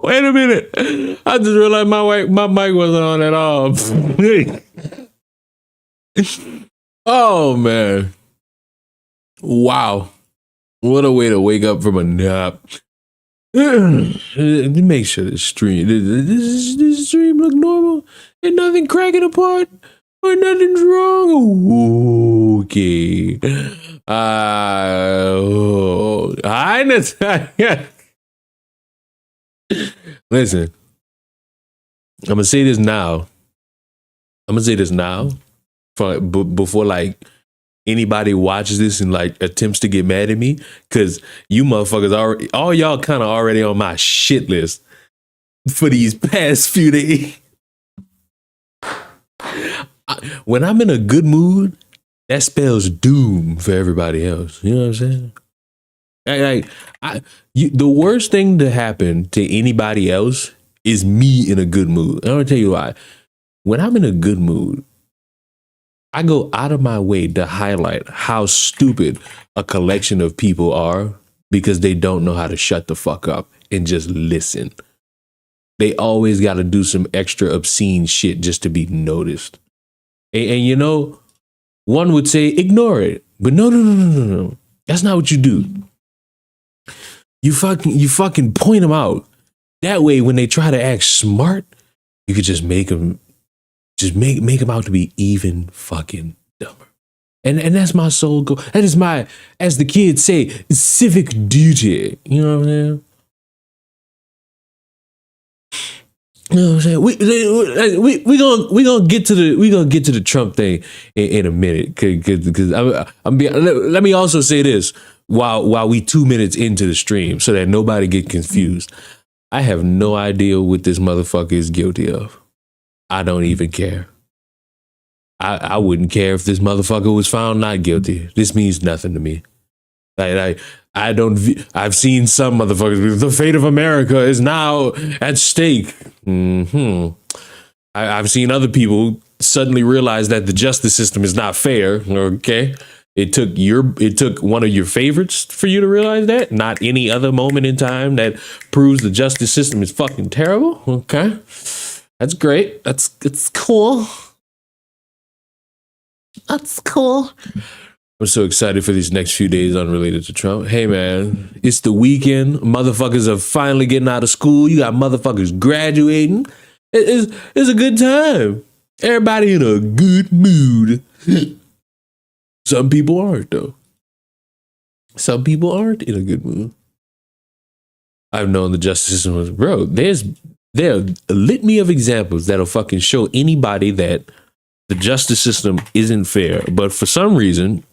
Wait a minute. I just realized my mic wasn't on at all. Oh, man. Wow. What a way to wake up from a nap. Make sure the stream, this stream look normal. Ain't nothing cracking apart. Or nothing's wrong. Okay. Hi, Natalia. Listen, I'm gonna say this now. Before like anybody watches this and like attempts to get mad at me, because you motherfuckers all y'all kind of already on my shit list for these past few days. When I'm in a good mood, that spells doom for everybody else. You know what I'm saying? The worst thing to happen to anybody else is me in a good mood. I'm gonna tell you why. When I'm in a good mood, I go out of my way to highlight how stupid a collection of people are because they don't know how to shut the fuck up and just listen. They always got to do some extra obscene shit just to be noticed. And you know, one would say ignore it, but no. That's not what you do. You fucking point them out. That way, when they try to act smart, you could just make them out to be even fucking dumber. And that's my sole goal. That is my, as the kids say, civic duty. You know what I'm saying? You know what I'm saying? We gonna get to the Trump thing in a minute. Because let me also say this while we 2 minutes into the stream so that nobody get confused. I have no idea what this motherfucker is guilty of. I don't even care. I wouldn't care if this motherfucker was found not guilty. This means nothing to me. I've seen some motherfuckers. The fate of America is now at stake. I've seen other people suddenly realize that the justice system is not fair. Okay, it took one of your favorites for you to realize that. Not any other moment in time that proves the justice system is fucking terrible. Okay, that's great. It's cool. That's cool. I'm so excited for these next few days unrelated to Trump. Hey, man, it's the weekend. Motherfuckers are finally getting out of school. You got motherfuckers graduating. It's a good time. Everybody in a good mood. Some people aren't, though. Some people aren't in a good mood. I've known the justice system was, bro, there are a litany of examples that'll fucking show anybody that the justice system isn't fair. But for some reason,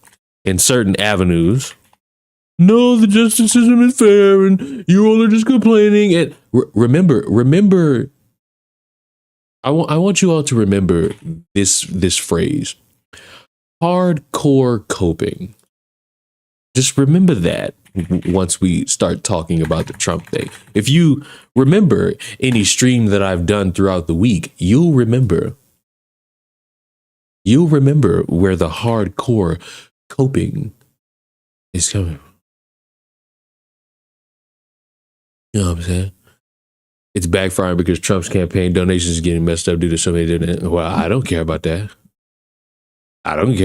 in certain avenues, no, the justice system is fair and you all are just complaining. And remember, I want you all to remember this phrase, hardcore coping. Just remember that once we start talking about the Trump thing. If you remember any stream that I've done throughout the week, you'll remember where the hardcore coping is coming. You know what I'm saying? It's backfiring because Trump's campaign donations is getting messed up due to somebody doing it. Well, I don't care about that. I don't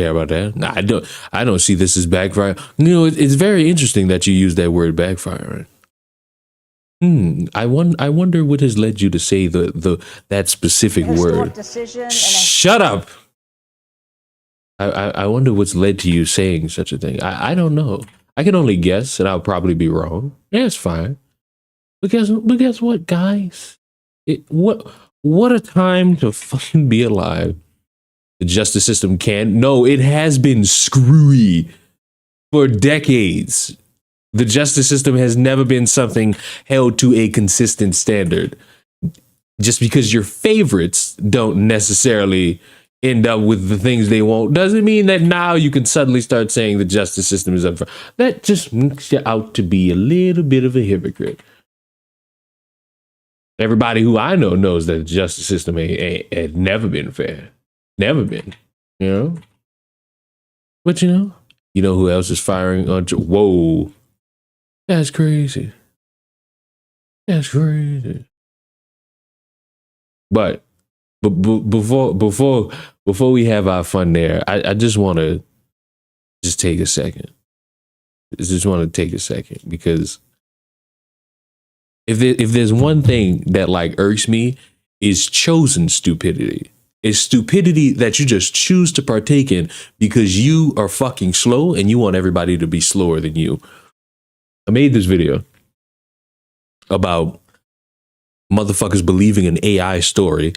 see this as backfiring. You know, it's very interesting that you use that word backfiring. I wonder what has led you to say that specific word. Shut up. I wonder what's led to you saying such a thing. I don't know. I can only guess, and I'll probably be wrong. Yeah, it's fine. But guess what, guys? What a time to fucking be alive. The justice system it has been screwy for decades. The justice system has never been something held to a consistent standard. Just because your favorites don't necessarily end up with the things they want doesn't mean that now you can suddenly start saying the justice system is unfair. That just makes you out to be a little bit of a hypocrite. Everybody who I know knows that the justice system had never been fair. Never been, you know? But you know who else is firing on? Whoa. That's crazy. That's crazy. But before we have our fun there, I just want to just take a second. Just want to take a second because if there's one thing that like irks me is chosen stupidity. It's stupidity that you just choose to partake in because you are fucking slow and you want everybody to be slower than you. I made this video about motherfuckers believing an AI story,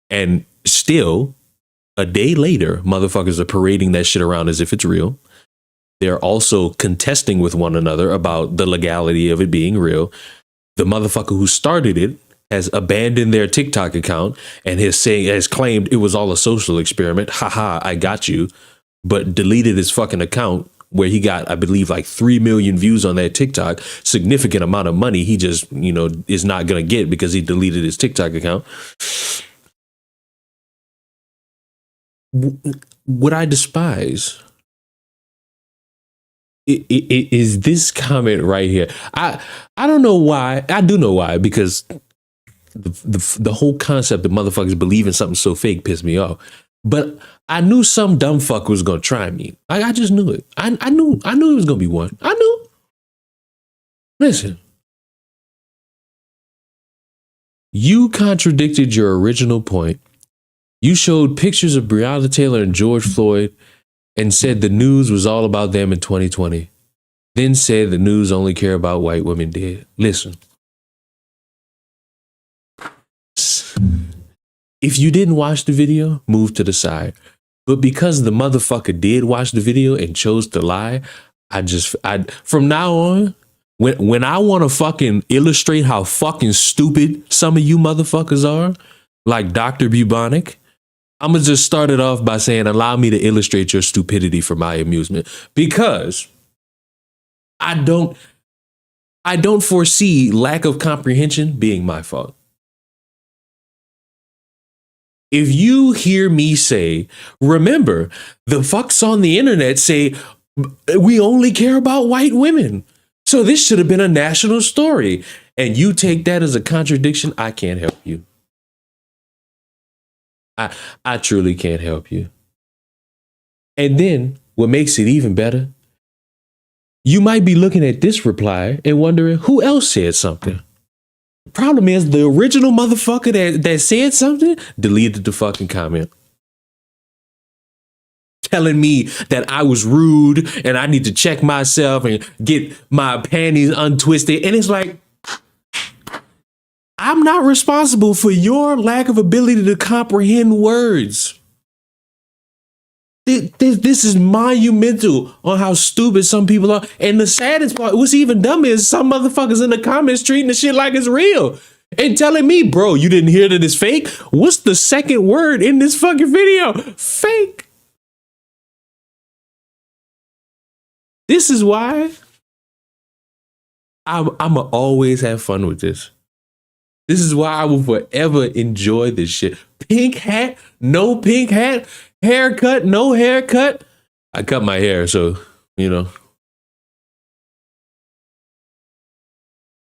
and still a day later, motherfuckers are parading that shit around as if it's real. They're also contesting with one another about the legality of it being real. The motherfucker who started it has abandoned their TikTok account and has claimed it was all a social experiment. Haha, I got you. But deleted his fucking account where he got, I believe, like 3 million views on that TikTok. Significant amount of money he just, is not going to get because he deleted his TikTok account. What I despise is this comment right here. I don't know why. I do know why, because the whole concept of motherfuckers believing something so fake pissed me off. But I knew some dumb fuck was gonna try me. I just knew it. I knew it was gonna be one. I knew. Listen, you contradicted your original point. You showed pictures of Breonna Taylor and George Floyd and said the news was all about them in 2020. Then said the news only care about white women dead. Listen. If you didn't watch the video, move to the side. But because the motherfucker did watch the video and chose to lie, I from now on, when I want to fucking illustrate how fucking stupid some of you motherfuckers are, like Dr. Bubonic, I'm going to just start it off by saying, allow me to illustrate your stupidity for my amusement, because I don't foresee lack of comprehension being my fault. If you hear me say, remember, the fucks on the internet say we only care about white women, so this should have been a national story, and you take that as a contradiction, I can't help you. I truly can't help you. And then what makes it even better, you might be looking at this reply and wondering who else said something. Problem is, the original motherfucker that said something deleted the fucking comment, telling me that I was rude and I need to check myself and get my panties untwisted. And it's like, I'm not responsible for your lack of ability to comprehend words. This is monumental on how stupid some people are. And the saddest part, what's even dumber, is some motherfuckers in the comments treating the shit like it's real and telling me, bro, you didn't hear that it's fake? What's the second word in this fucking video? Fake. This is why I'ma always have fun with this. This is why I will forever enjoy this shit. Pink hat, no pink hat. Haircut, no haircut. I cut my hair, so,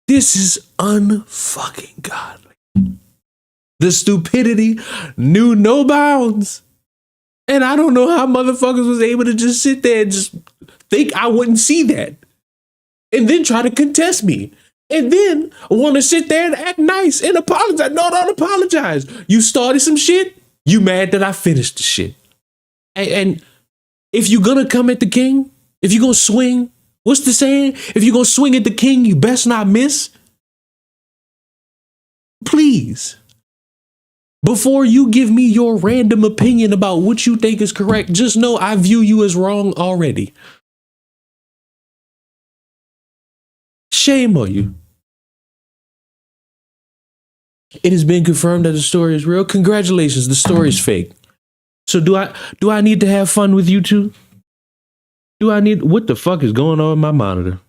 This is unfucking godly. The stupidity knew no bounds. And I don't know how motherfuckers was able to just sit there and just think I wouldn't see that. And then try to contest me. And then want to sit there and act nice and apologize. No, don't apologize. You started some shit. You mad that I finished the shit. And if you're going to come at the king, if you're going to swing, what's the saying? If you're going to swing at the king, you best not miss. Please, before you give me your random opinion about what you think is correct, just know I view you as wrong already. Shame on you. It has been confirmed that the story is real. Congratulations, the story is fake. So do I need to have fun with you too? What the fuck is going on with my monitor?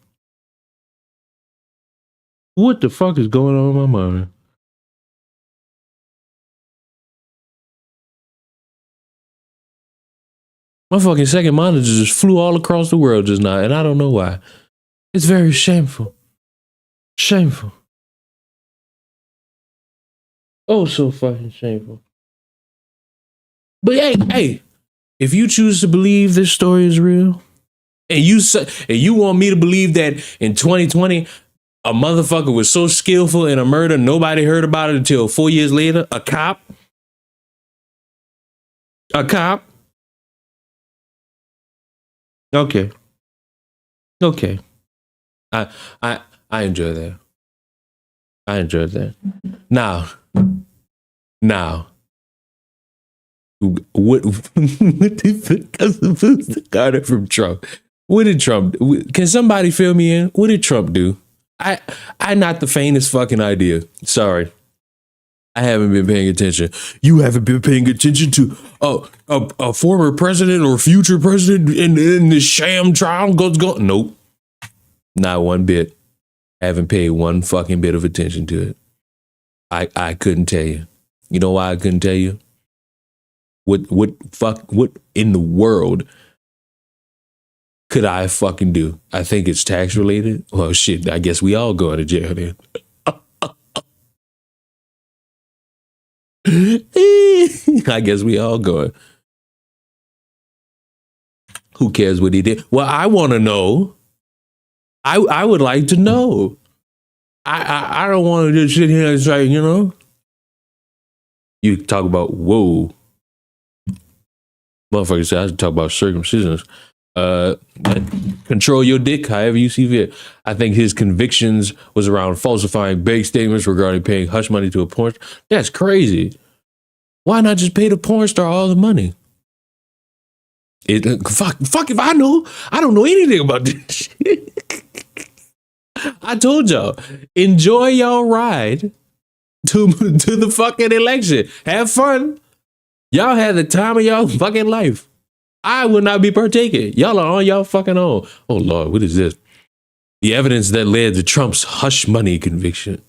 What the fuck is going on with my monitor? My fucking second monitor just flew all across the world just now, and I don't know why. It's very shameful. Shameful. Oh, so fucking shameful. But hey, if you choose to believe this story is real, and you want me to believe that in 2020 a motherfucker was so skillful in a murder nobody heard about it until 4 years later, a cop. Okay, okay. I I I enjoy that. I enjoyed that. Now, what the Carter from Trump? What did Trump? Can somebody fill me in? What did Trump do? I not the faintest fucking idea. Sorry, I haven't been paying attention. You haven't been paying attention to a former president or future president in this sham trial goes go. Nope, not one bit. Haven't paid one fucking bit of attention to it. I couldn't tell you. You know why I couldn't tell you? What in the world could I fucking do? I think it's tax related. Well, shit, I guess we all going to jail then. I guess we all going. Who cares what he did? Well, I want to know. I would like to know. I don't want to just sit here and say, you talk about, whoa. Motherfucker said I should talk about circumcisions. Control your dick however you see fit. I think his convictions was around falsifying bank statements regarding paying hush money to a porn star. That's crazy. Why not just pay the porn star all the money? Fuck if I know. I don't know anything about this shit. I told y'all, enjoy y'all ride to the fucking election. Have fun. Y'all had the time of y'all fucking life. I would not be partaking. Y'all are on y'all fucking own. Oh Lord, what is this? The evidence that led to Trump's hush money conviction.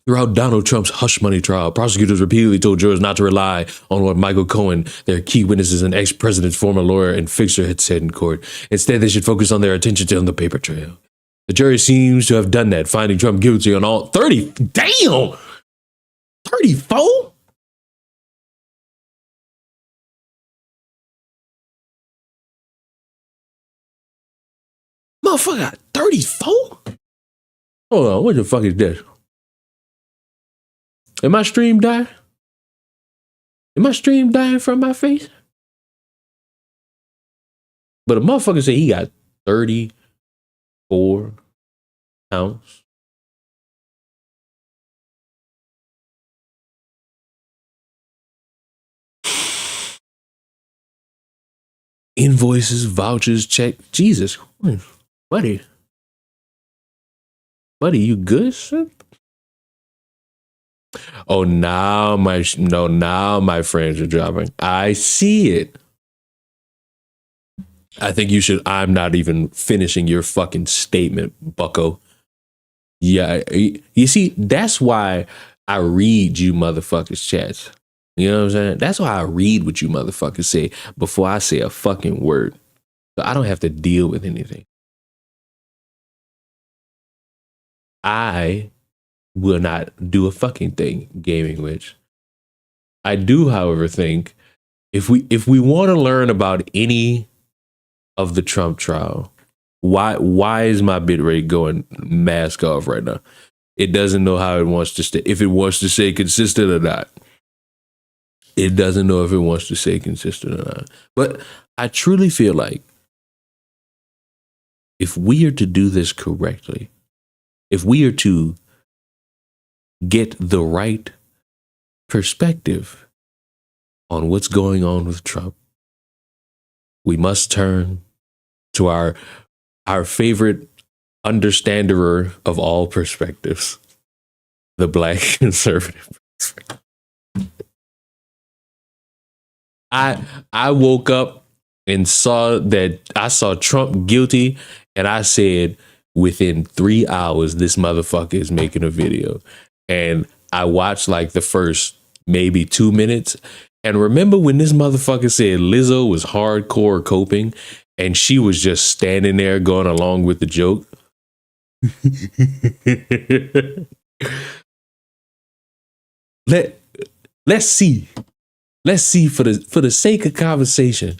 Throughout Donald Trump's hush money trial, prosecutors repeatedly told jurors not to rely on what Michael Cohen, their key witnesses and ex-president's former lawyer and fixer, had said in court. Instead, they should focus on their attention on the paper trail. The jury seems to have done that, finding Trump guilty on all 30. Damn! 34? Motherfucker, 34? Hold on, what the fuck is this? Am my stream dying? Am my stream dying from my face? But a motherfucker said he got 34 counts. Invoices, vouchers, check. Jesus, buddy, you good, sir? Oh, now my friends are dropping. I see it. I think you should. I'm not even finishing your fucking statement, bucko. Yeah, you see, that's why I read you motherfuckers chats. You know what I'm saying? That's why I read what you motherfuckers say before I say a fucking word. So I don't have to deal with anything. I will not do a fucking thing, Gaming Witch. I do, however, think if we want to learn about any of the Trump trial, why is my bitrate going mask off right now? It doesn't know how it wants to stay, if it wants to stay consistent or not. It doesn't know if it wants to stay consistent or not. But I truly feel like if we are to do this correctly, if we are to get the right perspective on what's going on with Trump, we must turn to our favorite understander of all perspectives, the Black conservative perspective. I woke up and saw Trump guilty, and I said, within 3 hours, this motherfucker is making a video. And I watched like the first maybe 2 minutes. And remember when this motherfucker said Lizzo was hardcore coping and she was just standing there going along with the joke? Let's see. Let's see for the sake of conversation.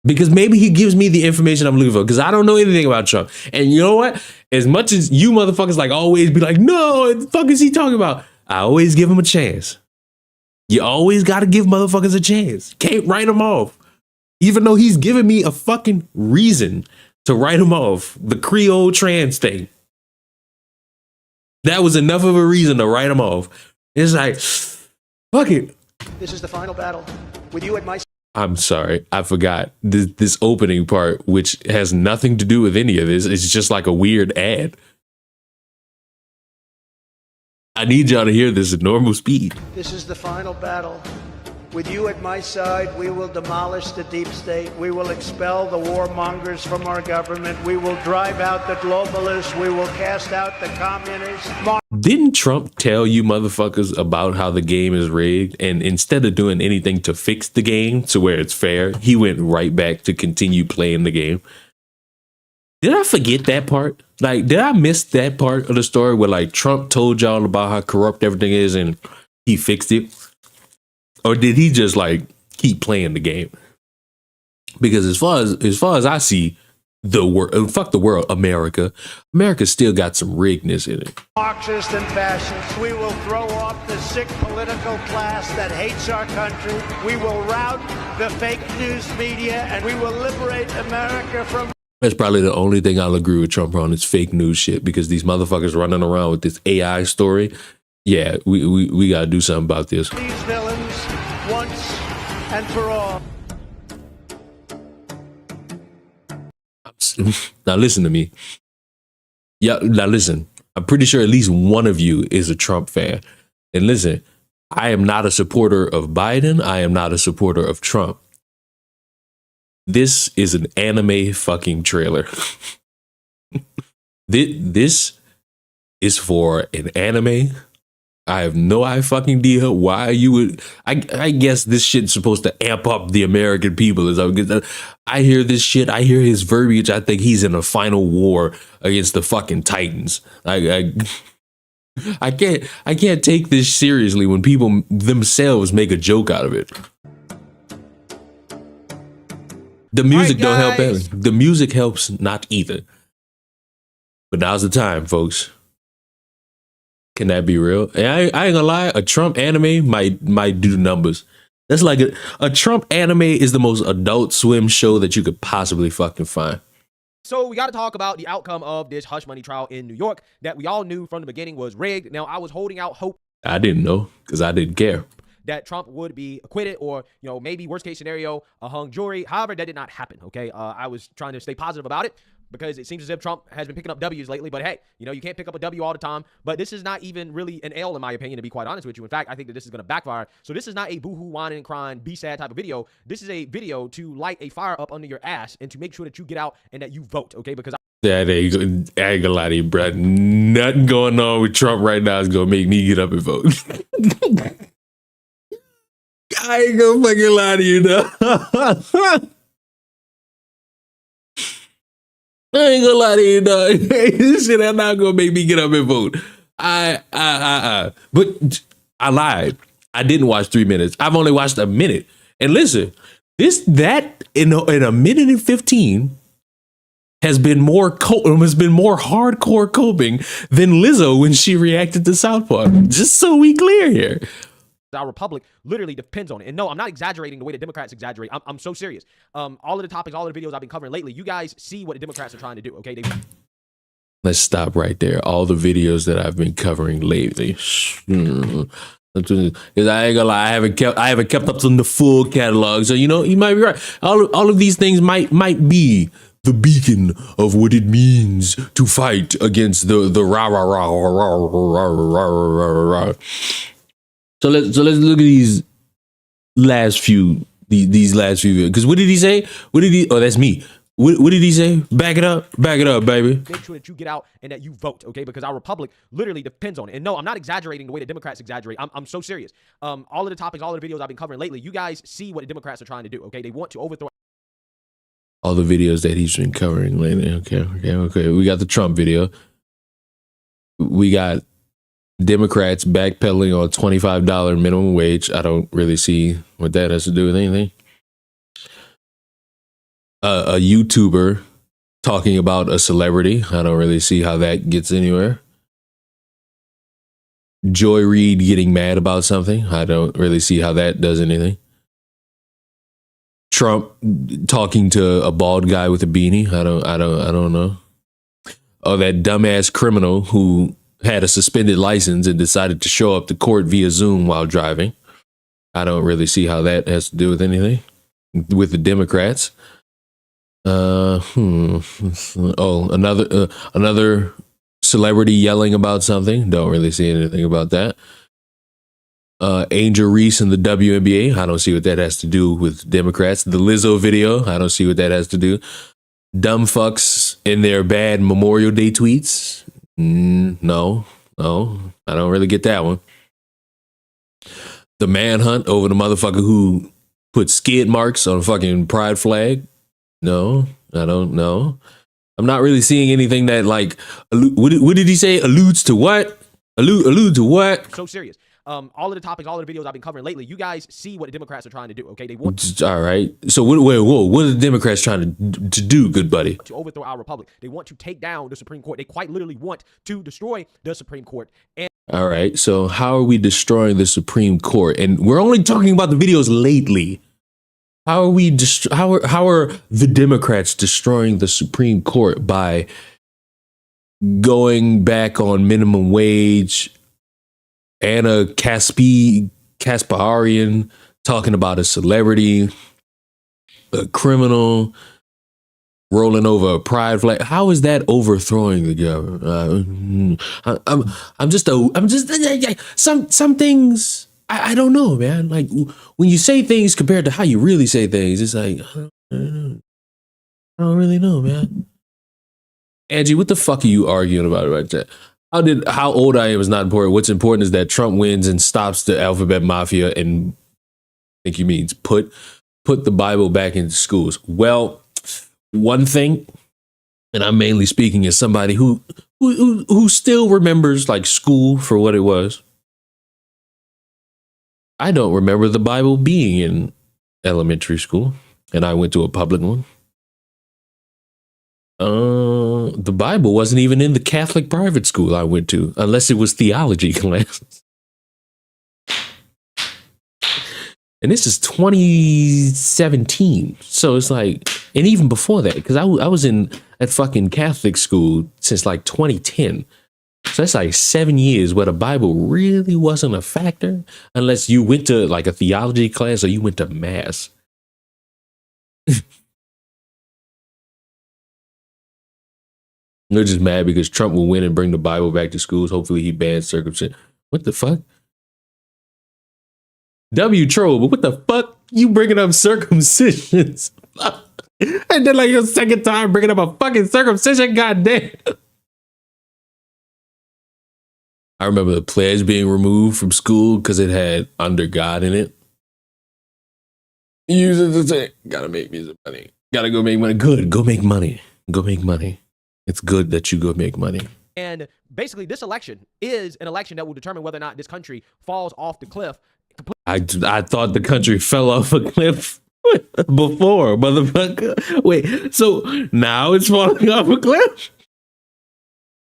Because maybe he gives me the information I'm looking for. Because I don't know anything about Trump. And you know what? As much as you motherfuckers like always be like, no, what the fuck is he talking about? I always give him a chance. You always got to give motherfuckers a chance. Can't write him off. Even though he's giving me a fucking reason to write him off. The Creole trans thing. That was enough of a reason to write him off. It's like, fuck it. This is the final battle with you at my. I'm sorry, I forgot this opening part, which has nothing to do with any of this. It's just like a weird ad. I need y'all to hear this at normal speed. This is the final battle. With you at my side, we will demolish the deep state. We will expel the warmongers from our government. We will drive out the globalists. We will cast out the communists. Didn't Trump tell you motherfuckers about how the game is rigged? And instead of doing anything to fix the game to where it's fair, he went right back to continue playing the game. Did I forget that part? Like, did I miss that part of the story where like Trump told y'all about how corrupt everything is and he fixed it? Or did he just like keep playing the game? Because as far as I see, the world, fuck the world, America still got some riggedness in it. Marxists and fascists. We will throw off the sick political class that hates our country. We will rout the fake news media, and we will liberate America from. That's probably the only thing I'll agree with Trump on is fake news shit, because these motherfuckers running around with this AI story. Yeah, we gotta do something about this. These villains once and for all. Now listen to me. Yeah, now listen. I'm pretty sure at least one of you is a Trump fan. And listen, I am not a supporter of Biden. I am not a supporter of Trump. This is an anime fucking trailer. This is for an anime. I have no idea why you would. I guess this shit's supposed to amp up the American people. I hear this shit. I hear his verbiage. I think he's in a final war against the fucking Titans. I can't take this seriously when people themselves make a joke out of it. The music don't help either. The music helps not either. But now's the time, folks. Can that be real? And I ain't gonna lie, a Trump anime might do numbers. That's like a Trump anime is the most Adult Swim show that you could possibly fucking find. So we got to talk about the outcome of this hush money trial in New York that we all knew from the beginning was rigged. Now, I was holding out hope. I didn't know because I didn't care. That Trump would be acquitted or, you know, maybe worst case scenario, a hung jury. However, that did not happen, okay? I was trying to stay positive about it because it seems as if Trump has been picking up W's lately. But hey, you know, you can't pick up a W all the time. But this is not even really an L, in my opinion, to be quite honest with you. In fact, I think that this is going to backfire. So this is not a boohoo, whining, crying, be sad type of video. This is a video to light a fire up under your ass and to make sure that you get out and that you vote, okay? Because yeah, there you go. I ain't gonna lie to you, bro. Nothing going on with Trump right now is gonna make me get up and vote. I ain't gonna fucking lie to you, though. I ain't gonna lie to you, dog. This shit is not gonna make me get up and vote. But I lied. I didn't watch 3 minutes. I've only watched a minute. And listen, that in a minute and 15 has been more hardcore coping than Lizzo when she reacted to South Park. Just so we clear here. Our republic literally depends on it. And no, I'm not exaggerating the way the Democrats exaggerate. I'm so serious. All of the topics, all of the videos I've been covering lately, you guys see what the Democrats are trying to do, okay? Let's stop right there. All the videos that I've been covering lately. Because I ain't gonna lie, I haven't kept up on the full catalog. So, you know, you might be right. All of these things might be the beacon of what it means to fight against the rah rah rah rah rah rah rah. So let's look at these last few videos. Because what did he say? Oh, that's me. What did he say? Back it up, baby. Make sure that you get out and that you vote, okay? Because our republic literally depends on it. And no, I'm not exaggerating the way the Democrats exaggerate. I'm so serious. All of the topics, all of the videos I've been covering lately, you guys see what the Democrats are trying to do, okay? They want to overthrow all the videos that he's been covering lately. Okay. We got the Trump video. We got Democrats backpedaling on $25 minimum wage. I don't really see what that has to do with anything. A YouTuber talking about a celebrity. I don't really see how that gets anywhere. Joy Reid getting mad about something. I don't really see how that does anything. Trump talking to a bald guy with a beanie. I don't know. Oh, that dumbass criminal who had a suspended license and decided to show up to court via Zoom while driving. I don't really see how that has to do with anything with the Democrats. Oh, another celebrity yelling about something. Don't really see anything about that. Angel Reese in the WNBA. I don't see what that has to do with Democrats. The Lizzo video. I don't see what that has to do. Dumb fucks in their bad Memorial Day tweets. No, I don't really get that one. The manhunt over the motherfucker who put skid marks on a fucking pride flag. No, I don't know. I'm not really seeing anything that like, what did he say? Alludes to what? Allude to what? So serious. All of the topics, all of the videos I've been covering lately, you guys see what the Democrats are trying to do, okay? They want all right. So what are the Democrats trying to do, good buddy? To overthrow our republic. They want to take down the Supreme Court. They quite literally want to destroy the Supreme Court. And all right. So how are we destroying the Supreme Court? And we're only talking about the videos lately. How are we how are the Democrats destroying the Supreme Court by going back on minimum wage? Anna Kasparian talking about a celebrity, a criminal rolling over a pride flag. How is that overthrowing the government? I'm just some things. I don't know, man. Like when you say things compared to how you really say things, it's like I don't really know, man. Angie, what the fuck are you arguing about right there? How old I am is not important. What's important is that Trump wins and stops the alphabet mafia, and I think he means put the Bible back into schools. Well, one thing, and I'm mainly speaking as somebody who still remembers like school for what it was. I don't remember the Bible being in elementary school, and I went to a public one. The Bible wasn't even in the Catholic private school I went to, unless it was theology classes. And this is 2017. So it's like, and even before that, because I was in at fucking Catholic school since like 2010. So that's like 7 years where the Bible really wasn't a factor, unless you went to like a theology class or you went to mass. They're just mad because Trump will win and bring the Bible back to schools. Hopefully he bans circumcision. What the fuck? Troll, but what the fuck? You bringing up circumcisions? And then like your second time bringing up a fucking circumcision? Goddamn. I remember the pledge being removed from school because it had under God in it. Use it to say, gotta make music money. Gotta go make money. Good, go make money. Go make money. It's good that you go make money. And basically, this election is an election that will determine whether or not this country falls off the cliff. I thought the country fell off a cliff before, motherfucker. Wait, so now it's falling off a cliff?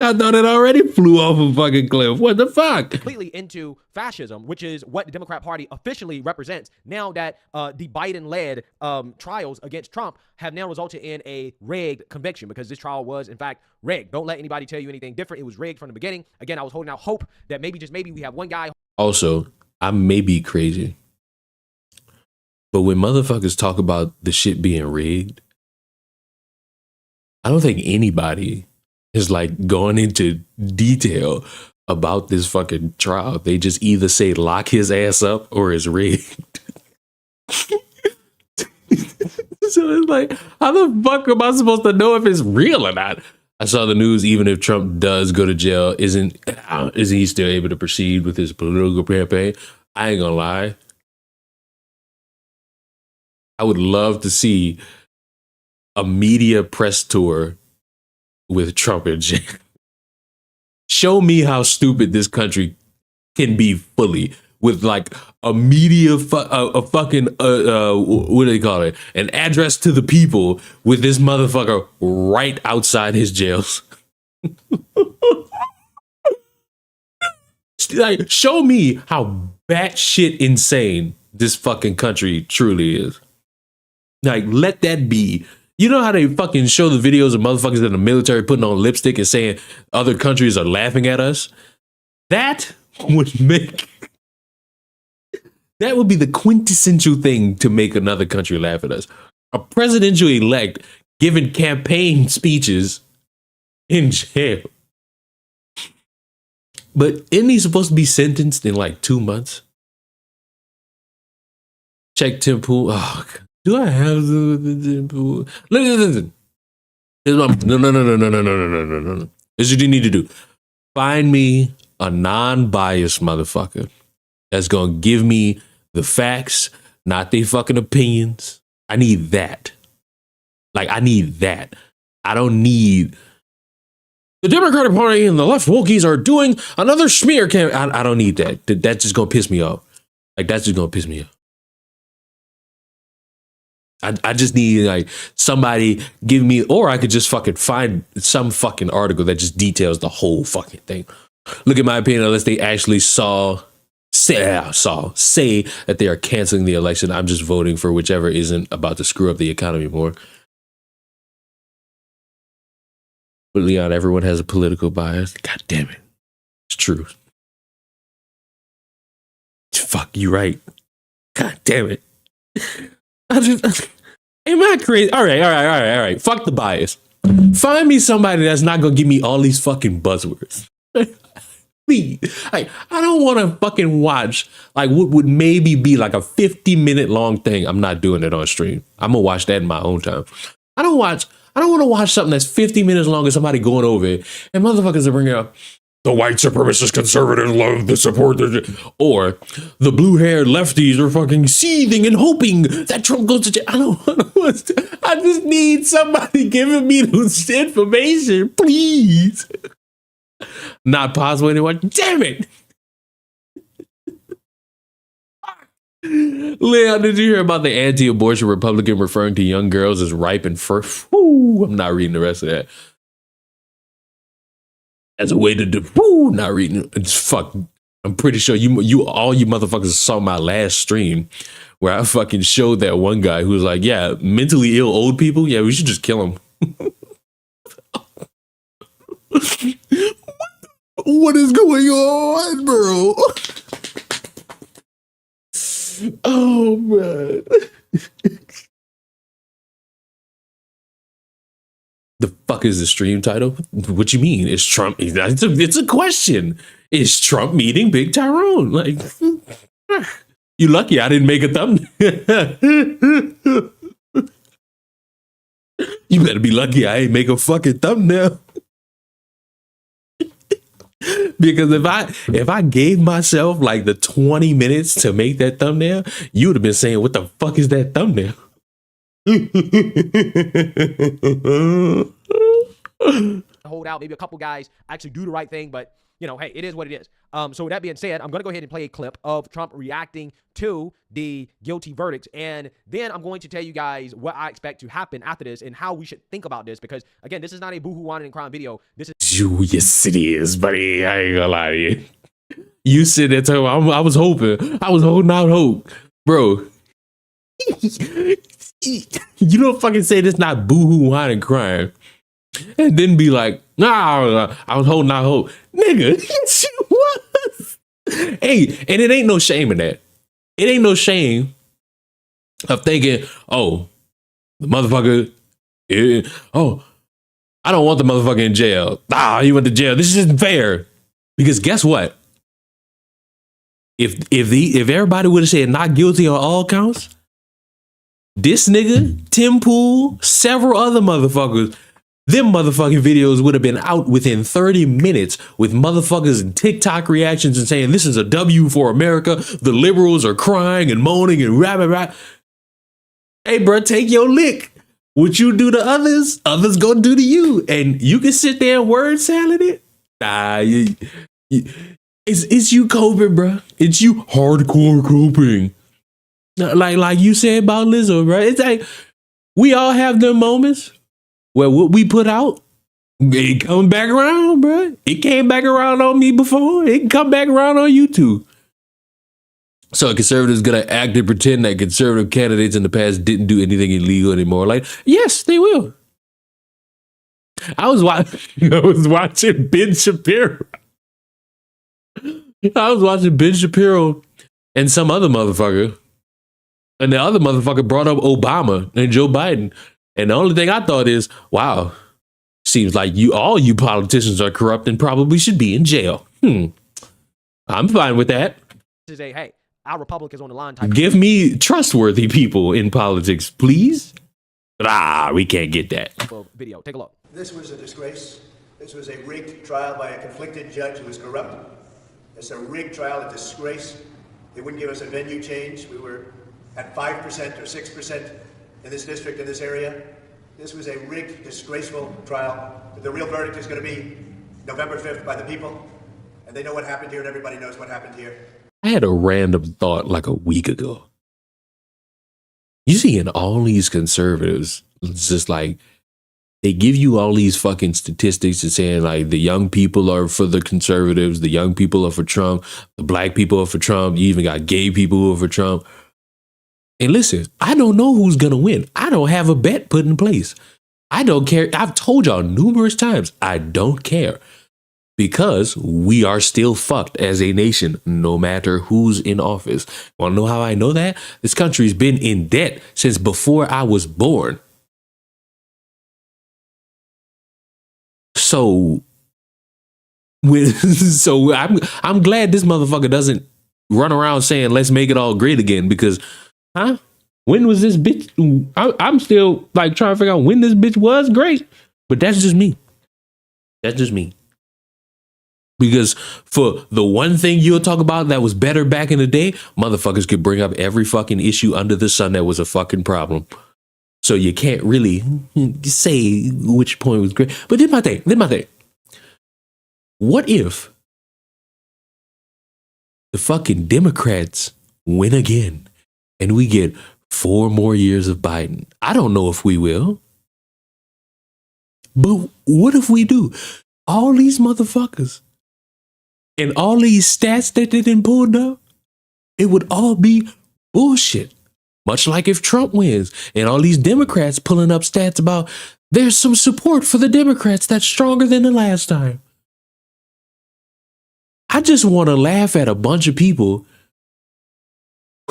I thought it already flew off a fucking cliff. What the fuck? Completely into fascism, which is what the Democrat Party officially represents. Now that the Biden-led trials against Trump have now resulted in a rigged conviction, because this trial was, in fact, rigged. Don't let anybody tell you anything different. It was rigged from the beginning. Again, I was holding out hope that maybe, just maybe, we have one guy. Also, I may be crazy, but when motherfuckers talk about the shit being rigged, I don't think anybody is like going into detail about this fucking trial. They just either say lock his ass up or it's rigged. So it's like, how the fuck am I supposed to know if it's real or not? I saw the news, even if Trump does go to jail, isn't he still able to proceed with his political campaign? I ain't gonna lie. I would love to see a media press tour with Trump in jail. show me how stupid this country can be fully with like a media, a fucking, what do they call it? An address to the people with this motherfucker right outside his jails. Like, show me how batshit insane this fucking country truly is. Like, let that be. You know how they fucking show the videos of motherfuckers in the military putting on lipstick and saying other countries are laughing at us? That would make... That would be the quintessential thing to make another country laugh at us. A presidential elect giving campaign speeches in jail. But isn't he supposed to be sentenced in like 2 months? Check Tim Pool. Oh, do I have the Tim Pool? Listen. No. This is what you need to do. Find me a non-biased motherfucker that's going to give me the facts, not their fucking opinions. I need that. Like, I need that. I don't need... The Democratic Party and the left wokies are doing another smear campaign. I don't need that. That's just going to piss me off. Like, that's just going to piss me off. I just need like somebody give me, or I could just fucking find some fucking article that just details the whole fucking thing. Look, at my opinion, unless they actually say that they are canceling the election, I'm just voting for whichever isn't about to screw up the economy more. But Leon, everyone has a political bias. God damn it. It's true. Fuck, you right. God damn it. Am I crazy? All right. Fuck the bias. Find me somebody that's not gonna give me all these fucking buzzwords. Please. Like, I don't want to fucking watch like what would maybe be like a 50-minute long thing. I'm not doing it on stream. I'm gonna watch that in my own time. I don't want to watch something that's 50 minutes long and somebody going over it and motherfuckers are bringing up the white supremacist conservatives love the support, or the blue-haired lefties are fucking seething and hoping that Trump goes to jail. I just need somebody giving me this information, please. Not possible anymore. Damn it. Leon, did you hear about the anti-abortion Republican referring to young girls as ripe and first? I'm not reading the rest of that. As a way to not reading. It's fuck. I'm pretty sure you all you motherfuckers saw my last stream where I fucking showed that one guy who was like, yeah, mentally ill old people. Yeah, we should just kill them. What is going on, bro? Oh man. The fuck is the stream title? What you mean? Is Trump? It's a question. Is Trump meeting Big Tyrone? Like, you lucky I didn't make a thumbnail. You better be lucky I ain't make a fucking thumbnail. Because if I gave myself like the 20 minutes to make that thumbnail, you would have been saying, "What the fuck is that thumbnail?" Hold out, maybe a couple guys actually do the right thing, but you know, hey, it is what it is. So with that being said, I'm going to go ahead and play a clip of Trump reacting to the guilty verdicts, and then I'm going to tell you guys what I expect to happen after this and how we should think about this, because again, this is not a boohoo whining and crying video. This is yes, it is, buddy. I ain't gonna lie to you. You sit there telling me, I was holding out hope, bro. You don't fucking say this not boohoo whining and crying, and then be like, nah, I was holding out hope, nigga. Yes, you was. Hey, and it ain't no shame in that. It ain't no shame of thinking, oh, the motherfucker, I don't want the motherfucker in jail. He went to jail. This isn't fair. Because guess what? If everybody would have said not guilty on all counts, this nigga, Tim Pool, several other motherfuckers, them motherfucking videos would have been out within 30 minutes with motherfuckers and TikTok reactions and saying this is a W for America. The liberals are crying and moaning and rah. Hey, bro, take your lick. What you do to others gonna do to you. And you can sit there and word salad it. It's you coping, bro. It's you hardcore coping. Like you said about Lizzo, bro. It's like we all have them moments where what we put out, it come back around, bro. It came back around on me before. It can come back around on you too. So conservatives gonna act and pretend that conservative candidates in the past didn't do anything illegal anymore. Like, yes, they will. I was watching Ben Shapiro. I was watching Ben Shapiro and some other motherfucker. And the other motherfucker brought up Obama and Joe Biden. And the only thing I thought is, wow, seems like all you politicians are corrupt and probably should be in jail. I'm fine with that. This is hey, our republic is on the line type. Give me trustworthy people in politics, please. But we can't get that. Video, take a look. This was a disgrace. This was a rigged trial by a conflicted judge who was corrupt. It's a rigged trial, a disgrace. They wouldn't give us a venue change. We were at 5% or 6% in this district, in this area. This was a rigged, disgraceful trial. But the real verdict is going to be November 5th by the people. And they know what happened here, and everybody knows what happened here. I had a random thought like a week ago. You see, in all these conservatives, it's just like, they give you all these fucking statistics and saying like the young people are for the conservatives, the young people are for Trump, the black people are for Trump, you even got gay people who are for Trump. And listen, I don't know who's going to win. I don't have a bet put in place. I don't care. I've told y'all numerous times, I don't care. Because we are still fucked as a nation, no matter who's in office. Want to know how I know that? This country's been in debt since before I was born. So I'm glad this motherfucker doesn't run around saying, let's make it all great again, because, when was this bitch? I'm still like trying to figure out when this bitch was great, but that's just me. That's just me. Because for the one thing you'll talk about that was better back in the day, motherfuckers could bring up every fucking issue under the sun that was a fucking problem. So you can't really say which point was great. But then my thing. What if the fucking Democrats win again and we get 4 more years of Biden? I don't know if we will. But what if we do? All these motherfuckers and all these stats that they didn't pull up, it would all be bullshit. Much like if Trump wins and all these Democrats pulling up stats about there's some support for the Democrats that's stronger than the last time. I just want to laugh at a bunch of people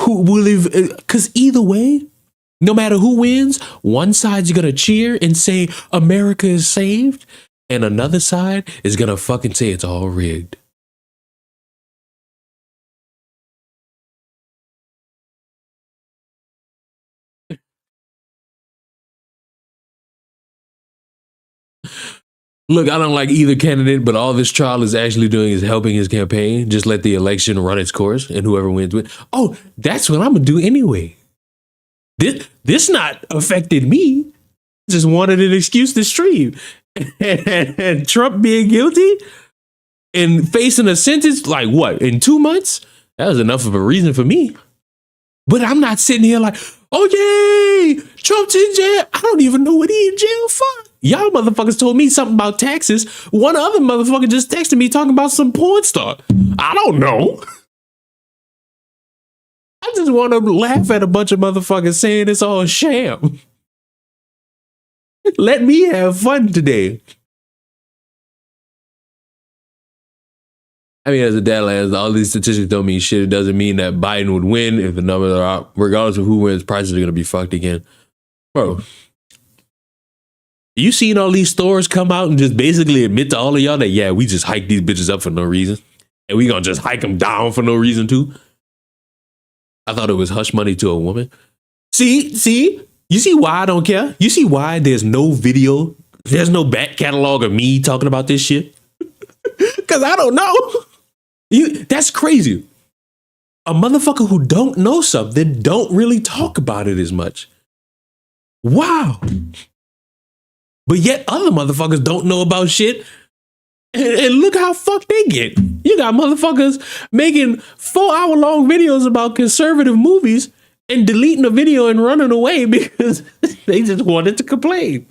who will, because either way, no matter who wins, one side's going to cheer and say America is saved, and another side is going to fucking say it's all rigged. Look, I don't like either candidate, but all this trial is actually doing is helping his campaign. Just let the election run its course, and whoever wins wins. Oh, that's what I'm gonna do anyway. This not affected me. Just wanted an excuse to stream. And Trump being guilty and facing a sentence like what, in 2 months? That was enough of a reason for me. But I'm not sitting here like, oh yay, Trump's in jail. I don't even know what he in jail for. Y'all motherfuckers told me something about taxes. One other motherfucker just texted me talking about some porn star. I don't know. I just want to laugh at a bunch of motherfuckers saying it's all a sham. Let me have fun today. I mean, as a dad, all these statistics don't mean shit. It doesn't mean that Biden would win if the numbers are out. Regardless of who wins, prices are going to be fucked again. Bro, you seen all these stores come out and just basically admit to all of y'all that, yeah, we just hike these bitches up for no reason. And we going to just hike them down for no reason too. I thought it was hush money to a woman. See, you see why I don't care? You see why there's no video? There's no back catalog of me talking about this shit? Because I don't know. That's crazy. A motherfucker who don't know something don't really talk about it as much. Wow. But yet other motherfuckers don't know about shit And look how fucked they get. You got motherfuckers making 4-hour long videos about conservative movies and deleting the video and running away because they just wanted to complain.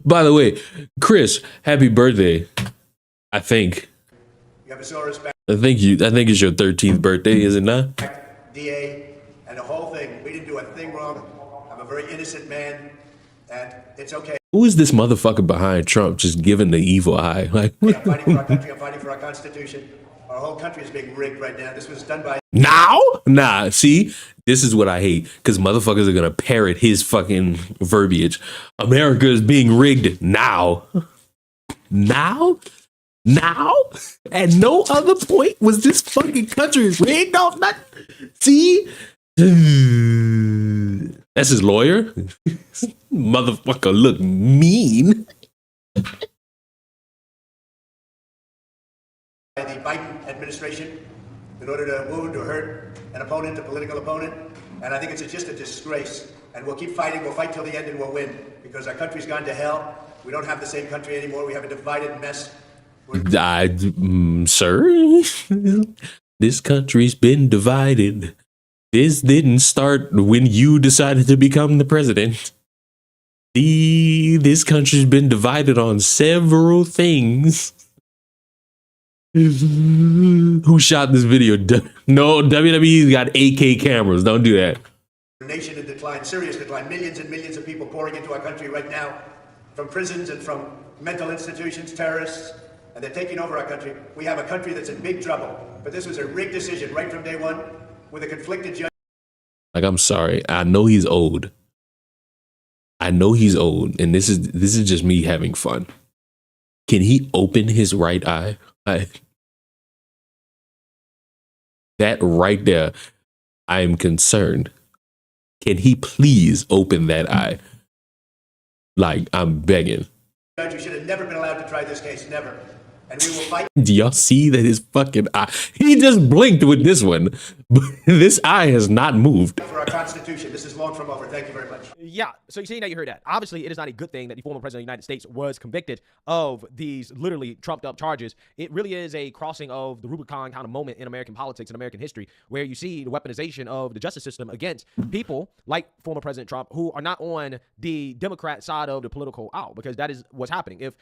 By the way, Chris, happy birthday. I think. You have a sore respect. I think it's your 13th birthday, is it not? DA and the whole thing. We didn't do a thing wrong. I'm a very innocent man, and it's okay. Who is this motherfucker behind Trump just giving the evil eye? Like, I'm fighting for our country. I'm fighting for our Constitution. Our whole country is being rigged right now. This was done by... now? Nah, see? This is what I hate, because motherfuckers are going to parrot his fucking verbiage. America is being rigged now. Now? Now? At no other point was this fucking country rigged off nothing. See? That's his lawyer. Motherfucker look mean. By the Biden administration in order to wound or hurt an opponent, a political opponent. And I think it's just a disgrace. And we'll keep fighting. We'll fight till the end and we'll win. Because our country's gone to hell. We don't have the same country anymore. We have a divided mess. Sir, this country's been divided. This didn't start when you decided to become the president. This country's been divided on several things. Who shot this video? No, WWE's got 8K cameras. Don't do that. Nation in decline, serious decline. Millions and millions of people pouring into our country right now from prisons and from mental institutions, terrorists, and they're taking over our country. We have a country that's in big trouble. But this was a rigged decision right from day one with a conflicted judge. Like, I'm sorry. I know he's old. And this is just me having fun. Can he open his right eye? That right there, I am concerned. Can he please open that eye? Like, I'm begging. Judge, you should have never been allowed to try this case, never. And we will fight. Do y'all see that his fucking eye? He just blinked with this one, but this eye has not moved. For our Constitution, this is long from over. Thank you very much. Yeah, so you see that you heard that. Obviously, it is not a good thing that the former president of the United States was convicted of these literally trumped up charges. It really is a crossing of the Rubicon kind of moment in American politics and American history, where you see the weaponization of the justice system against people like former President Trump who are not on the Democrat side of the political aisle, because that is what's happening. If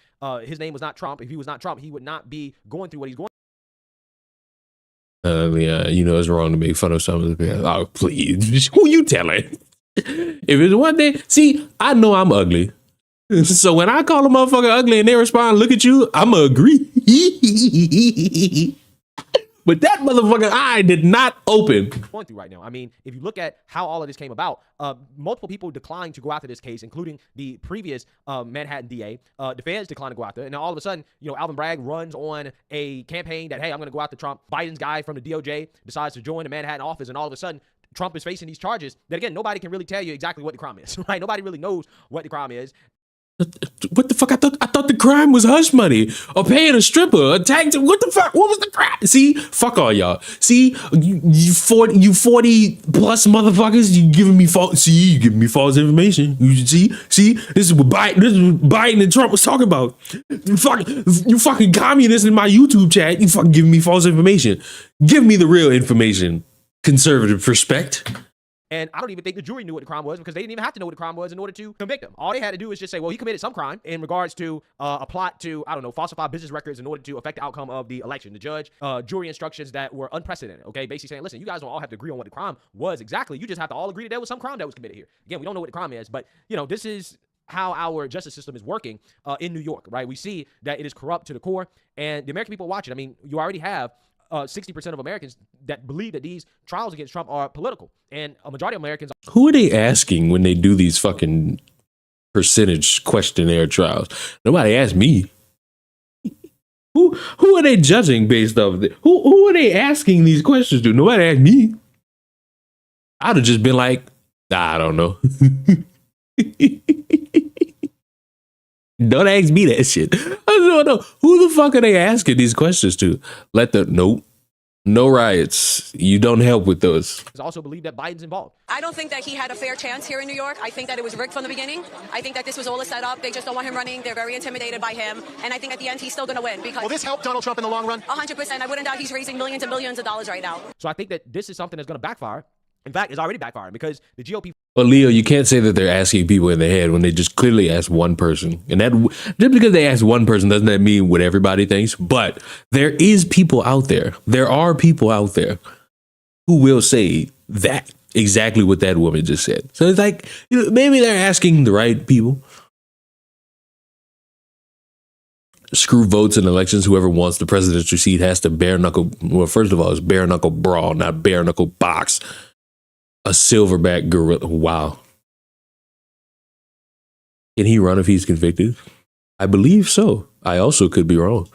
his name was not Trump, if he was not Trump, he would not be going through what he's going. Yeah, you know it's wrong to make fun of something. Oh, please, who you telling? If it's one thing, see, I know I'm ugly. So when I call a motherfucker ugly and they respond, look at you, I'ma agree. But that motherfucking eye did not open. Going through right now. I mean, if you look at how all of this came about, multiple people declined to go after this case, including the previous Manhattan DA. The feds declined to go after it. And now all of a sudden, Alvin Bragg runs on a campaign that, hey, I'm going to go after Trump. Biden's guy from the DOJ decides to join the Manhattan office, and all of a sudden, Trump is facing these charges that, again, nobody can really tell you exactly what the crime is, right? Nobody really knows what the crime is. What the fuck? I thought the crime was hush money or paying a stripper, a tax. What the fuck? What was the crime? See, fuck all y'all. See, you 40 plus motherfuckers. You giving me false. See, you giving me false information. You see, this is what Biden and Trump was talking about. You fucking communists in my YouTube chat. You fucking giving me false information. Give me the real information. Conservative respect. And I don't even think the jury knew what the crime was, because they didn't even have to know what the crime was in order to convict him. All they had to do is just say, well, he committed some crime in regards to a plot to, falsify business records in order to affect the outcome of the election. The judge, jury instructions that were unprecedented, okay? Basically saying, listen, you guys don't all have to agree on what the crime was exactly. You just have to all agree that there was some crime that was committed here. Again, we don't know what the crime is, but, this is how our justice system is working in New York, right? We see that it is corrupt to the core, and the American people are watching. I mean, you already have 60% of Americans that believe that these trials against Trump are political. And a majority of Americans... Who are they asking when they do these fucking percentage questionnaire trials? Nobody asked me. Who are they judging based off of this? Who are they asking these questions to? Nobody asked me. I'd have just been like, I don't know. Don't ask me that shit. I don't know. Who the fuck are they asking these questions to? Nope. No riots. You don't help with those. Also believe that Biden's involved. I don't think that he had a fair chance here in New York. I think that it was rigged from the beginning. I think that this was all a setup. They just don't want him running. They're very intimidated by him. And I think at the end, he's still going to win. Because will this help Donald Trump in the long run? 100%. I wouldn't doubt he's raising millions and millions of dollars right now. So I think that this is something that's going to backfire. In fact, it's already backfiring because the GOP. But Leo, you can't say that they're asking people in their head when they just clearly ask one person. And that just because they ask one person doesn't that mean what everybody thinks. But there is people out there. There are people out there who will say that exactly what that woman just said. So it's like, you know, maybe they're asking the right people. Screw votes and elections. Whoever wants the presidential seat has to bare knuckle. Well, first of all, it's bare knuckle brawl, not bare knuckle box. A silverback gorilla. Wow. Can he run if he's convicted? I believe so. I also could be wrong.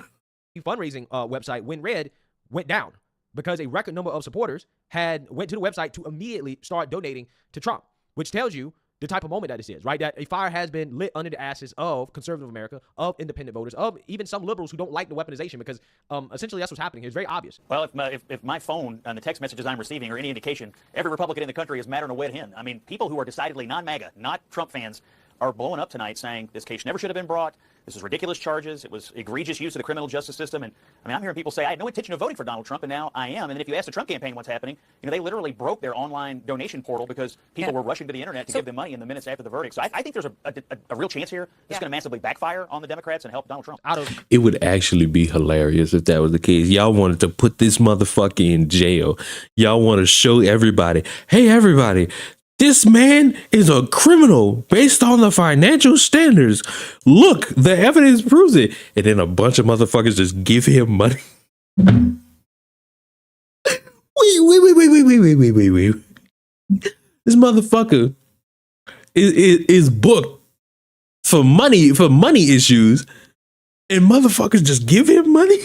Fundraising website, When Red, went down because a record number of supporters went to the website to immediately start donating to Trump, which tells you the type of moment that this is, right? That a fire has been lit under the asses of conservative America, of independent voters, of even some liberals who don't like the weaponization, because essentially that's what's happening here. It's very obvious. Well, if my phone and the text messages I'm receiving are any indication, every Republican in the country is madder than a wet hen. I mean, people who are decidedly non-MAGA, not Trump fans, are blowing up tonight saying this case never should have been brought. This is ridiculous charges. It was egregious use of the criminal justice system. And I mean, I'm hearing people say, I had no intention of voting for Donald Trump, and now I am. And then if you ask the Trump campaign what's happening, you know, they literally broke their online donation portal because people were rushing to the internet to give them money in the minutes after the verdict. So I think there's a real chance here. It's going to massively backfire on the Democrats and help Donald Trump. It would actually be hilarious if that was the case. Y'all wanted to put this motherfucker in jail. Y'all want to show everybody, hey, everybody, this man is a criminal based on the financial standards. Look, the evidence proves it. And then a bunch of motherfuckers just give him money. Wait. This motherfucker is booked for money issues, and motherfuckers just give him money.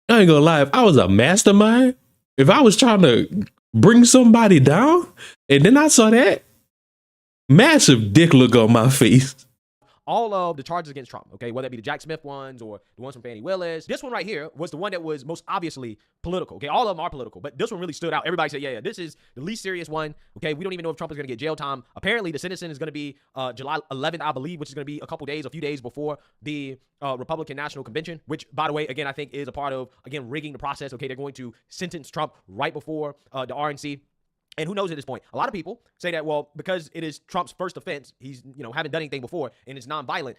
I ain't gonna lie, if I was a mastermind, if I was trying to bring somebody down, and then I saw that massive dick look on my face. All of the charges against Trump, okay, whether it be the Jack Smith ones or the ones from Fani Willis. This one right here was the one that was most obviously political, okay? All of them are political, but this one really stood out. Everybody said, yeah, this is the least serious one, okay? We don't even know if Trump is going to get jail time. Apparently, the sentencing is going to be July 11th, I believe, which is going to be a few days before the Republican National Convention, which, by the way, again, I think is a part of, again, rigging the process, okay? They're going to sentence Trump right before the RNC. And who knows at this point? A lot of people say that, well, because it is Trump's first offense, he's, haven't done anything before, and it's nonviolent,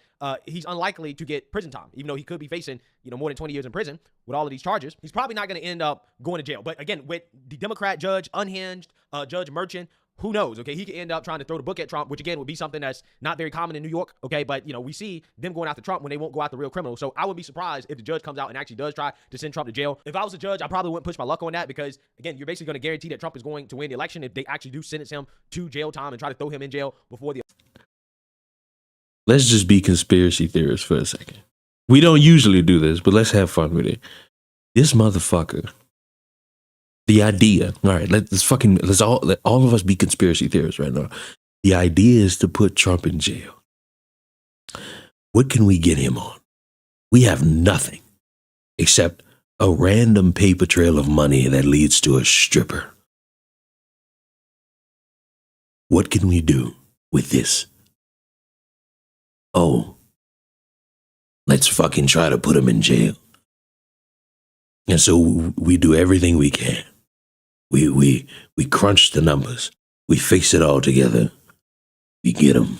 he's unlikely to get prison time, even though he could be facing, more than 20 years in prison with all of these charges. He's probably not going to end up going to jail. But again, with the Democrat judge, unhinged, Judge Merchant, who knows, okay? He could end up trying to throw the book at Trump, which, again, would be something that's not very common in New York, okay? But, we see them going after Trump when they won't go after real criminals. So I would be surprised if the judge comes out and actually does try to send Trump to jail. If I was a judge, I probably wouldn't push my luck on that because, again, you're basically going to guarantee that Trump is going to win the election if they actually do sentence him to jail time and try to throw him in jail before the... Let's just be conspiracy theorists for a second. We don't usually do this, but let's have fun with it. This motherfucker... The idea, all right, let all of us be conspiracy theorists right now. The idea is to put Trump in jail. What can we get him on? We have nothing except a random paper trail of money that leads to a stripper. What can we do with this? Oh, let's fucking try to put him in jail. And so we do everything we can. We crunch the numbers. We fix it all together. We get him.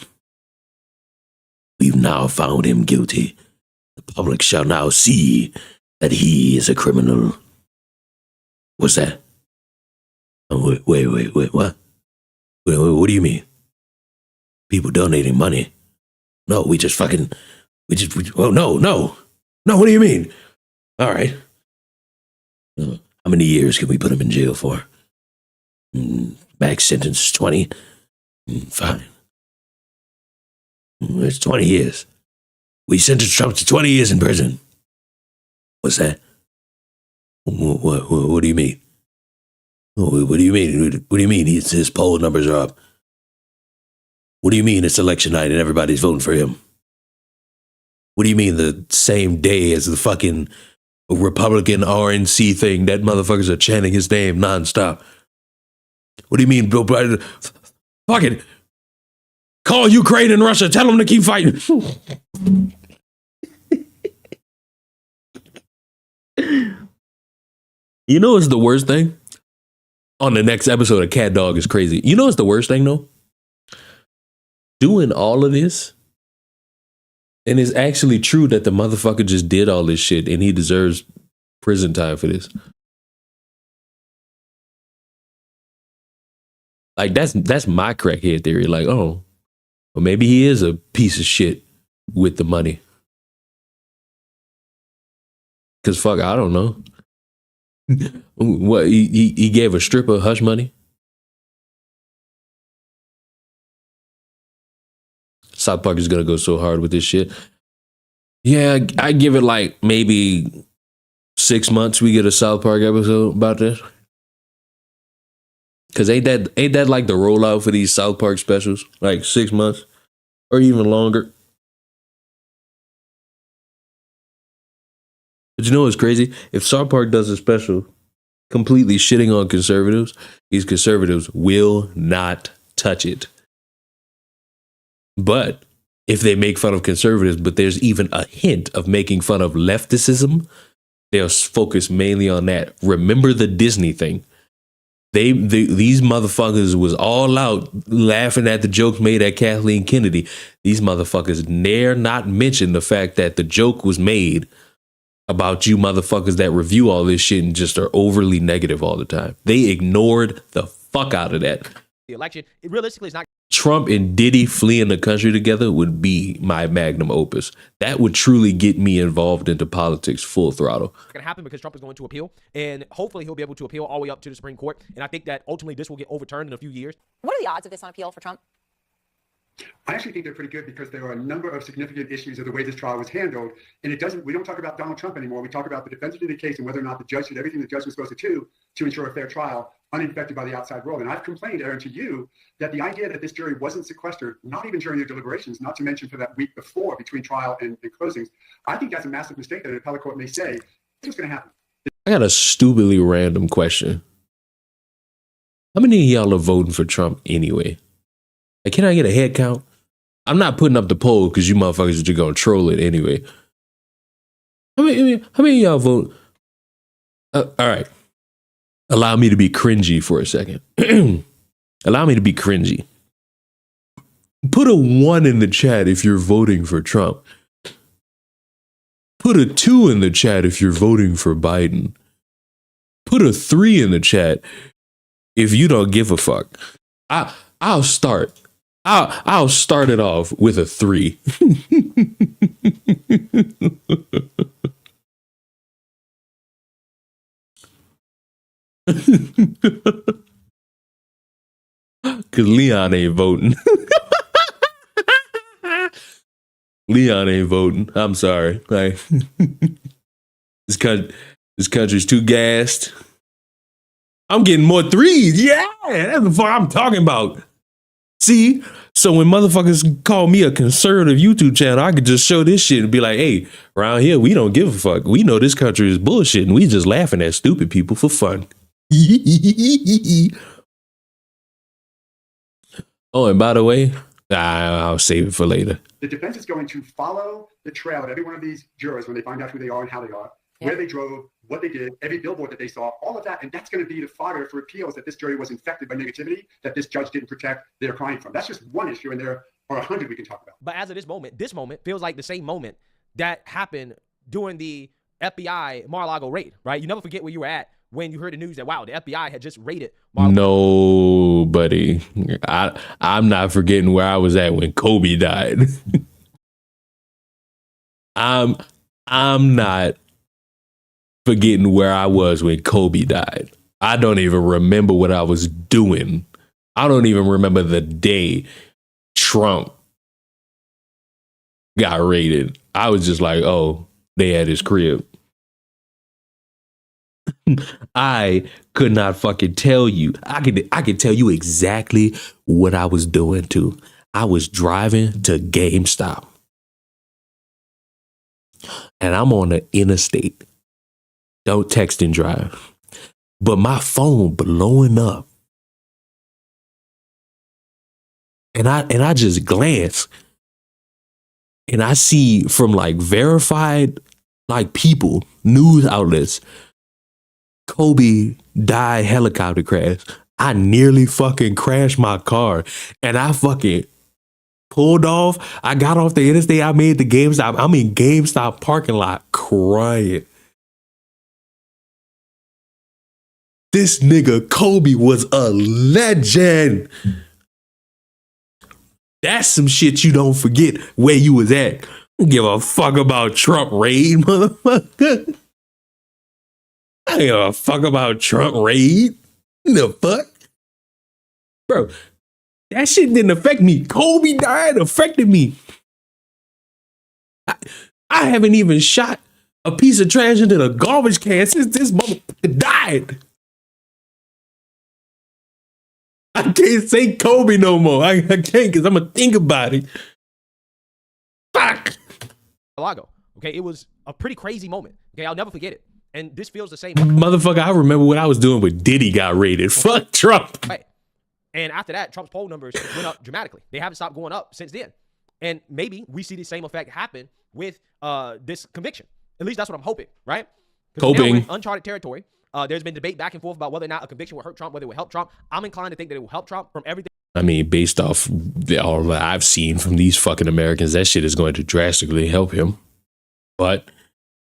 We've now found him guilty. The public shall now see that he is a criminal. What's that? Oh, wait, what? What do you mean? People donating money? No, oh, no, what do you mean? All right. How many years can we put him in jail for? Max sentence is 20. Fine. It's 20 years. We sentenced Trump to 20 years in prison. What's that? What do you mean? Oh, what do you mean? What do you mean his poll numbers are up? What do you mean it's election night and everybody's voting for him? What do you mean the same day as the fucking Republican RNC thing, that motherfuckers are chanting his name nonstop? What do you mean, Bill Biden? Fucking call Ukraine and Russia. Tell them to keep fighting. You know what's the worst thing? On the next episode of Cat Dog is Crazy. You know what's the worst thing, though? Doing all of this, and it's actually true that the motherfucker just did all this shit and he deserves prison time for this. Like, that's my crackhead theory. Like, oh, well, maybe he is a piece of shit with the money. Because fuck, I don't know. What, he gave a stripper hush money? South Park is gonna go so hard with this shit. Yeah, I give it like maybe 6 months we get a South Park episode about this. Cause ain't that like the rollout for these South Park specials? Like 6 months or even longer. But you know what's crazy? If South Park does a special completely shitting on conservatives, these conservatives will not touch it. But if they make fun of conservatives, but there's even a hint of making fun of lefticism, they'll focus mainly on that. Remember the Disney thing. These motherfuckers was all out laughing at the jokes made at Kathleen Kennedy. These motherfuckers dare not mention the fact that the joke was made about you motherfuckers that review all this shit and just are overly negative all the time. They ignored the fuck out of that. The election, realistically, it's not Trump and Diddy fleeing the country together would be my magnum opus. That would truly get me involved into politics full throttle. going to happen because Trump is going to appeal, and hopefully he'll be able to appeal all the way up to the Supreme Court. And I think that ultimately this will get overturned in a few years. What are the odds of this on appeal for Trump? I actually think they're pretty good because there are a number of significant issues of the way this trial was handled. And we don't talk about Donald Trump anymore. We talk about the defense of the case and whether or not the judge did everything the judge was supposed to do to ensure a fair trial, uninfected by the outside world. And I've complained, Aaron, to you that the idea that this jury wasn't sequestered, not even during their deliberations, not to mention for that week before between trial and closings, I think that's a massive mistake that an appellate court may say, this is going to happen. I got a stupidly random question. How many of y'all are voting for Trump anyway? Like, can I get a head count? I'm not putting up the poll because you motherfuckers are just going to troll it anyway. How many of y'all vote? All right. Allow me to be cringy for a second. Allow me to be cringy. Put a 1 in the chat if you're voting for Trump. Put a 2 in the chat if you're voting for Biden. Put a 3 in the chat if you don't give a fuck. I'll start. I'll start it off with a 3. Cause Leon ain't voting. Leon ain't voting. I'm sorry. Like, this country's too gassed. I'm getting more 3s. Yeah, that's the fuck I'm talking about. See, so when motherfuckers call me a conservative YouTube channel, I could just show this shit and be like, hey, around here, we don't give a fuck. We know this country is bullshit and we just laughing at stupid people for fun. Oh, and by the way, I'll save it for later. The defense is going to follow the trail of every one of these jurors when they find out who they are and how they are, where they drove, what they did, every billboard that they saw, all of that. And that's going to be the fodder for appeals that this jury was infected by negativity, that this judge didn't protect their client from. That's just one issue, and there are 100 we can talk about. But as of this moment feels like the same moment that happened during the FBI Mar-a-Lago raid, right? You never forget where you were at when you heard the news that, wow, the FBI had just raided Mar-a-Lago. No, buddy. I'm not forgetting where I was at when Kobe died. I'm not forgetting where I was when Kobe died. I don't even remember what I was doing. I don't even remember the day Trump got raided. I was just like, oh, they had his crib. I could not fucking tell you. I could tell you exactly what I was doing too. I was driving to GameStop. And I'm on the interstate. Don't text and drive. But my phone blowing up. And I just glance. And I see from like verified like people, news outlets, Kobe died helicopter crash. I nearly fucking crashed my car. And I fucking pulled off. I got off the interstate. I made the GameStop. I'm in GameStop parking lot crying. This nigga Kobe was a legend. That's some shit you don't forget where you was at. Don't give a fuck about Trump raid, motherfucker. I don't give a fuck about Trump raid. The fuck? Bro, that shit didn't affect me. Kobe died affected me. I haven't even shot a piece of trash into the garbage can since this motherfucker died. I can't say Kobe no more. I can't because I'm going to think about it. Fuck. Lago. Okay, it was a pretty crazy moment. Okay, I'll never forget it. And this feels the same. Motherfucker, I remember what I was doing when Diddy got raided. Fuck Trump. Right. And after that, Trump's poll numbers went up dramatically. They haven't stopped going up since then. And maybe we see the same effect happen with this conviction. At least that's what I'm hoping, right? Because now we're in uncharted territory. There's been debate back and forth about whether or not a conviction will hurt Trump, whether it will help Trump. I'm inclined to think that it will help Trump from everything. I mean, based off all that I've seen from these fucking Americans, that shit is going to drastically help him. But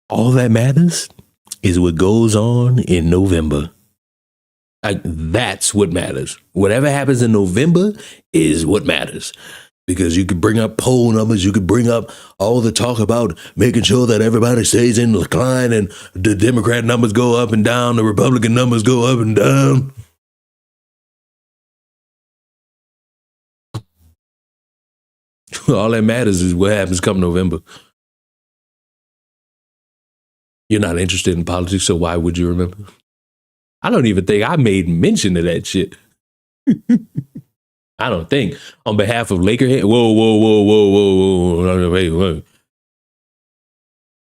all that matters is what goes on in November. Like, that's what matters. Whatever happens in November is what matters. Because you could bring up poll numbers, you could bring up all the talk about making sure that everybody stays in decline and the Democrat numbers go up and down, the Republican numbers go up and down. All that matters is what happens come November. You're not interested in politics, so why would you remember? I don't even think I made mention of that shit. I don't think. On behalf of Laker, whoa.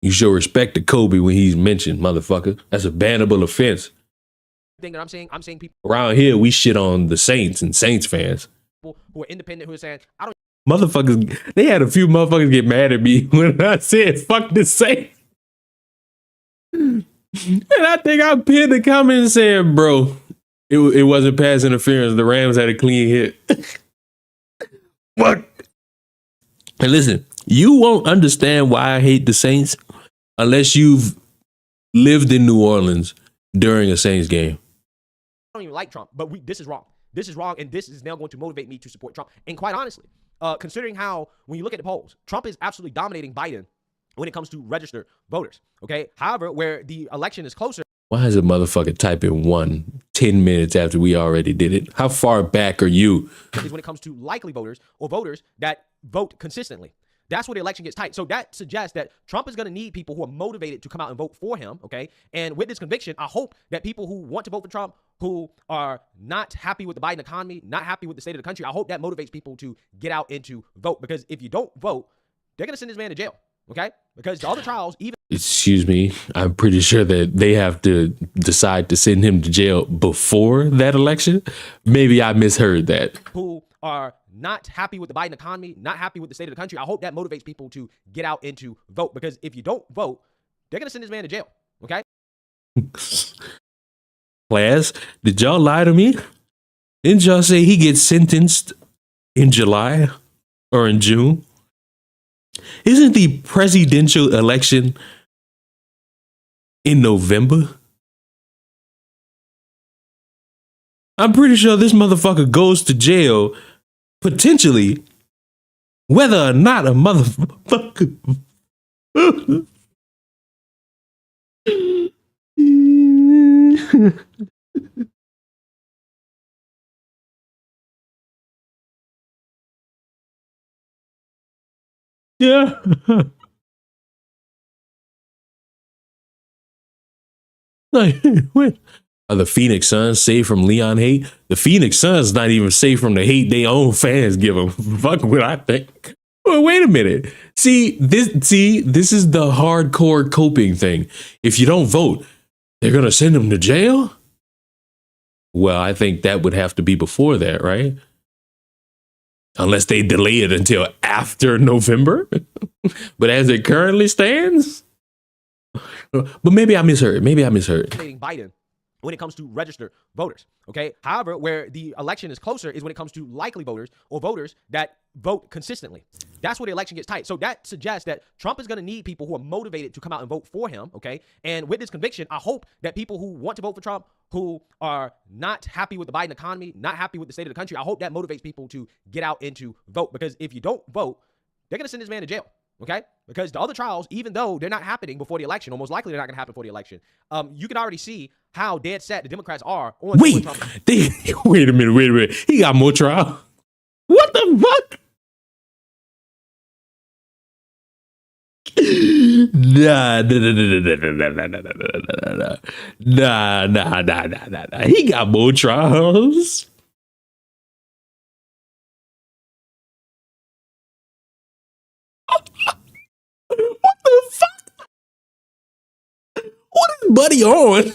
You show respect to Kobe when he's mentioned, motherfucker. That's a bannable offense. Thing that I'm saying people around here, we shit on the Saints and Saints fans. Who are independent who are saying, I don't. Motherfuckers, they had a few motherfuckers get mad at me when I said, fuck the Saints. And I think I pinned the comment and said, bro, it wasn't pass interference. The Rams had a clean hit. What? And listen, you won't understand why I hate the Saints unless you've lived in New Orleans during a Saints game. I don't even like Trump, but this is wrong. This is wrong, and this is now going to motivate me to support Trump. And quite honestly, considering how, when you look at the polls, Trump is absolutely dominating Biden when it comes to registered voters, okay? However, where the election is closer. Why is a motherfucker typing 10 minutes after we already did it? How far back are you? Is when it comes to likely voters or voters that vote consistently. That's where the election gets tight. So that suggests that Trump is going to need people who are motivated to come out and vote for him, okay? And with this conviction, I hope that people who want to vote for Trump, who are not happy with the Biden economy, not happy with the state of the country, I hope that motivates people to get out and to vote. Because if you don't vote, they're going to send this man to jail, okay? Because the other trials, even... Excuse me, I'm pretty sure that they have to decide to send him to jail before that election. Maybe I misheard that. Who are not happy with the Biden economy, not happy with the state of the country, I hope that motivates people to get out and to vote. Because if you don't vote, they're going to send this man to jail, okay? Class, did y'all lie to me? Didn't y'all say he gets sentenced in July or in June? Isn't the presidential election in November? I'm pretty sure this motherfucker goes to jail, potentially, whether or not a motherfucker. Yeah. Like, what? Are the Phoenix Suns safe from Leon hate? The Phoenix Suns not even safe from the hate their own fans give them. Fuck what I think. Well, wait a minute. This is the hardcore coping thing. If you don't vote, they're gonna send them to jail? Well, I think that would have to be before that, right? Unless they delay it until after November. But as it currently stands, but maybe I misheard. Biden when it comes to registered voters. Okay. However, where the election is closer is when it comes to likely voters or voters that vote consistently. That's where the election gets tight. So that suggests that Trump is going to need people who are motivated to come out and vote for him. Okay. And with this conviction, I hope that people who want to vote for Trump, who are not happy with the Biden economy, not happy with the state of the country, I hope that motivates people to get out and to vote. Because if you don't vote, they're going to send this man to jail. Okay? Because the other trials, even though they're not happening before the election, or most likely they're not going to happen before the election, you can already see how dead set the Democrats are on Trump. Wait a minute. He got more trial. What the fuck? Nah. He got more trials. What the fuck? What is Buddy on?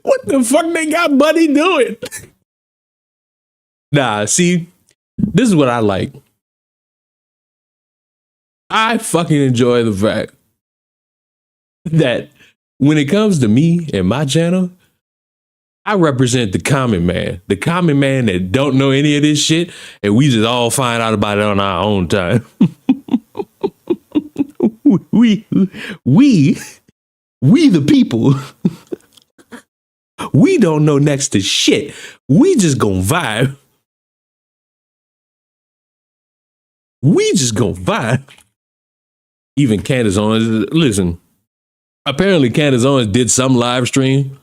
What the fuck they got Buddy doing? Nah, see, this is what I like. I fucking enjoy the fact that when it comes to me and my channel, I represent the common man that don't know any of this shit, and we just all find out about it on our own time. we the people, we don't know next to shit. We just gonna vibe. Even Candace Owens, listen, apparently Candace Owens did some live stream,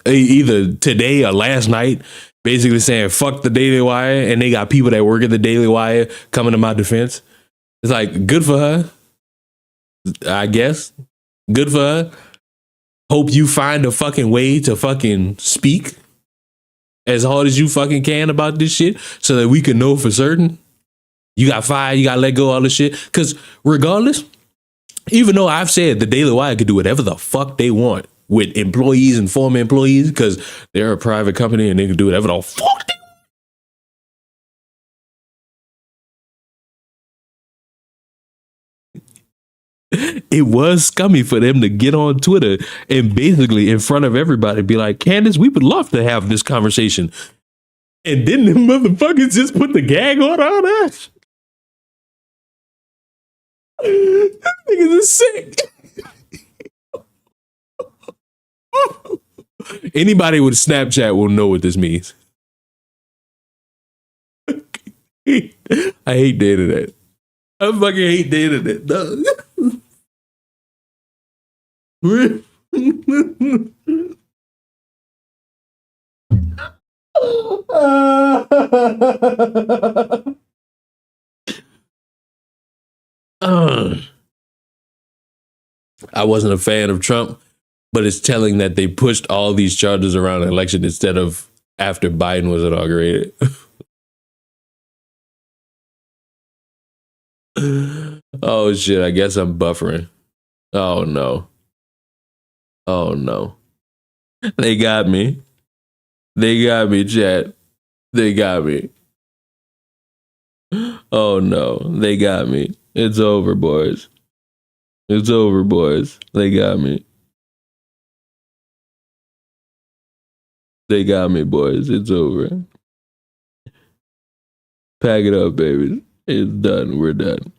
either today or last night, basically saying fuck the Daily Wire, and they got people that work at the Daily Wire coming to my defense. It's like, good for her, I guess. Good for her. Hope you find a fucking way to fucking speak as hard as you fucking can about this shit so that we can know for certain. You got fired, you got let go, all this shit. Because regardless, even though I've said the Daily Wire could do whatever the fuck they want with employees and former employees, because they're a private company and they can do whatever the fuck they want. It was scummy for them to get on Twitter and basically in front of everybody be like, Candace, we would love to have this conversation. And then the motherfuckers just put the gag order on us. That niggas is sick. Anybody with Snapchat will know what this means. I hate the internet. I fucking hate the internet, dog. I wasn't a fan of Trump, but it's telling that they pushed all these charges around the election instead of after Biden was inaugurated. Oh shit, I guess I'm buffering. Oh no. They got me. Chat. They got me. Oh no, they got me. It's over, boys. They got me. They got me, boys. It's over. Pack it up, baby. It's done. We're done.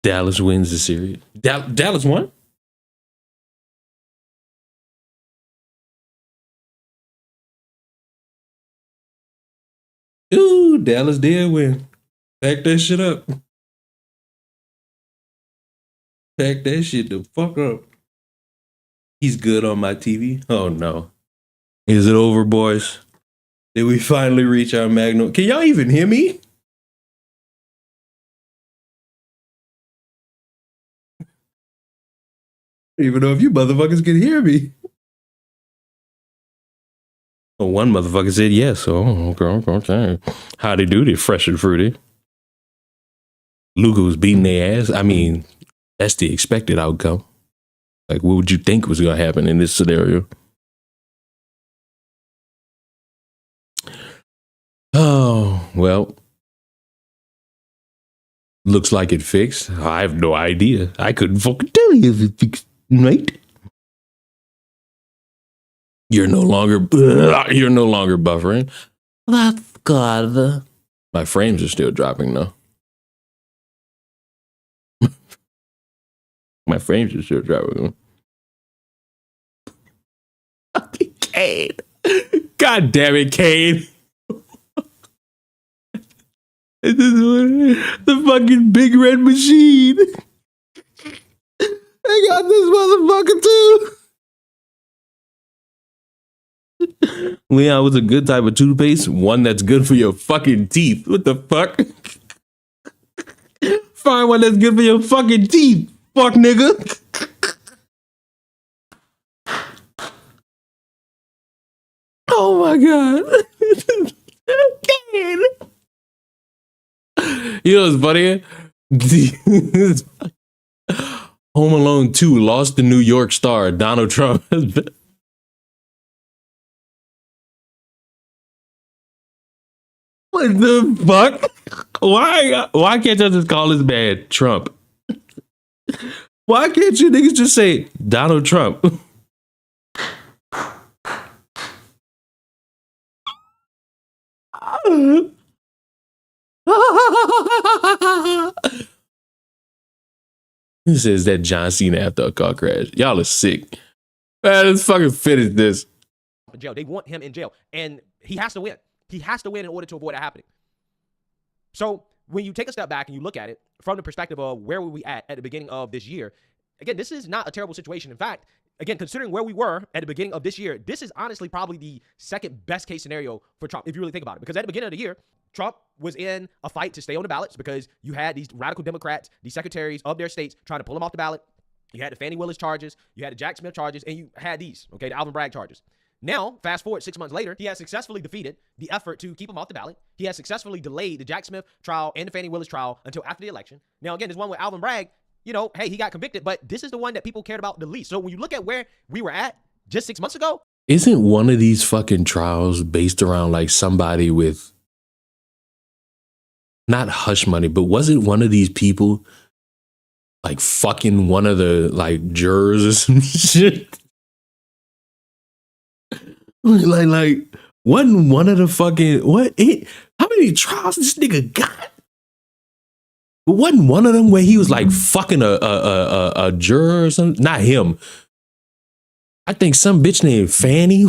Dallas wins the series. Dallas won? Ooh, Dallas did win. Pack that shit up. Pack that shit the fuck up. He's good on my TV. Oh no. Is it over, boys? Did we finally reach our magnum? Can y'all even hear me? I don't even know if you motherfuckers can hear me. Well, one motherfucker said yes. Oh, okay. Howdy doody, fresh and fruity. Luca was beating their ass. I mean, that's the expected outcome. Like, what would you think was going to happen in this scenario? Oh, well. Looks like it fixed. I have no idea. I couldn't fucking tell you if it fixed, right? You're no longer buffering. That's good. My frames are still dropping though. My frames are still dropping. Kane. God damn it, Kane. This is the fucking big red machine. I got this motherfucker too. Leon was a good type of toothpaste. One that's good for your fucking teeth. What the fuck? Find one that's good for your fucking teeth. Fuck nigga. Oh my god. You know what's funny? Home Alone 2 lost the New York star. Donald Trump has been. What the fuck? Why can't I just call this man Trump? Why can't you niggas just say Donald Trump? He says that John Cena after a car crash. Y'all are sick. Man, let's fucking finish this. Jail. They want him in jail. And he has to win. He has to win in order to avoid it happening. So when you take a step back and you look at it from the perspective of where were we at the beginning of this year, again, this is not a terrible situation. In fact, again, considering where we were at the beginning of this year, this is honestly probably the second best case scenario for Trump, if you really think about it. Because at the beginning of the year, Trump was in a fight to stay on the ballots because you had these radical Democrats, these secretaries of their states trying to pull him off the ballot. You had the Fannie Willis charges, you had the Jack Smith charges, and you had these, okay, the Alvin Bragg charges. Now, fast forward 6 months later, he has successfully defeated the effort to keep him off the ballot. He has successfully delayed the Jack Smith trial and the Fannie Willis trial until after the election. Now, again, there's one with Alvin Bragg. You know, hey, he got convicted, but this is the one that people cared about the least. So when you look at where we were at just 6 months ago. Isn't one of these fucking trials based around like somebody with not hush money, but wasn't one of these people like fucking one of the like jurors or some shit? Like wasn't one of the fucking how many trials this nigga got? But wasn't one of them where he was like fucking a juror or something? Not him. I think some bitch named Fanny.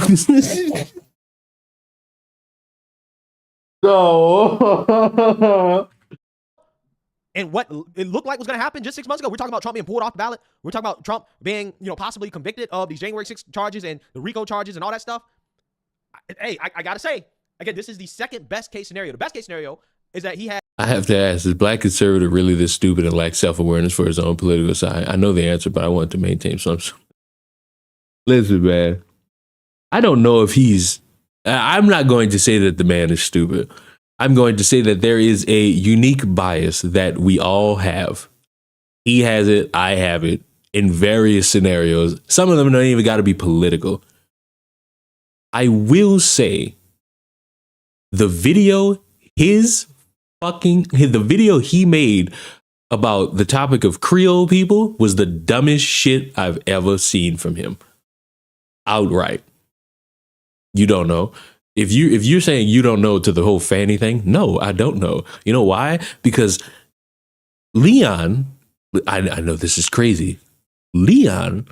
No. And what it looked like was going to happen just 6 months ago. We're talking about Trump being pulled off the ballot. We're talking about Trump being, possibly convicted of these January 6th charges and the RICO charges and all that stuff. Hey, I got to say, again, this is the second best case scenario. The best case scenario is that he had. I have to ask, is black conservative really this stupid and lacks self-awareness for his own political side? I know the answer, but I want to maintain some. Listen, man, I don't know if I'm not going to say that the man is stupid. I'm going to say that there is a unique bias that we all have. He has it, I have it, in various scenarios. Some of them don't even got to be political. I will say the video he made about the topic of Creole people was the dumbest shit I've ever seen from him. Outright. You don't know. If you're saying you don't know to the whole Fanny thing, no, I don't know. You know why? Because Leon, I know this is crazy. Leon,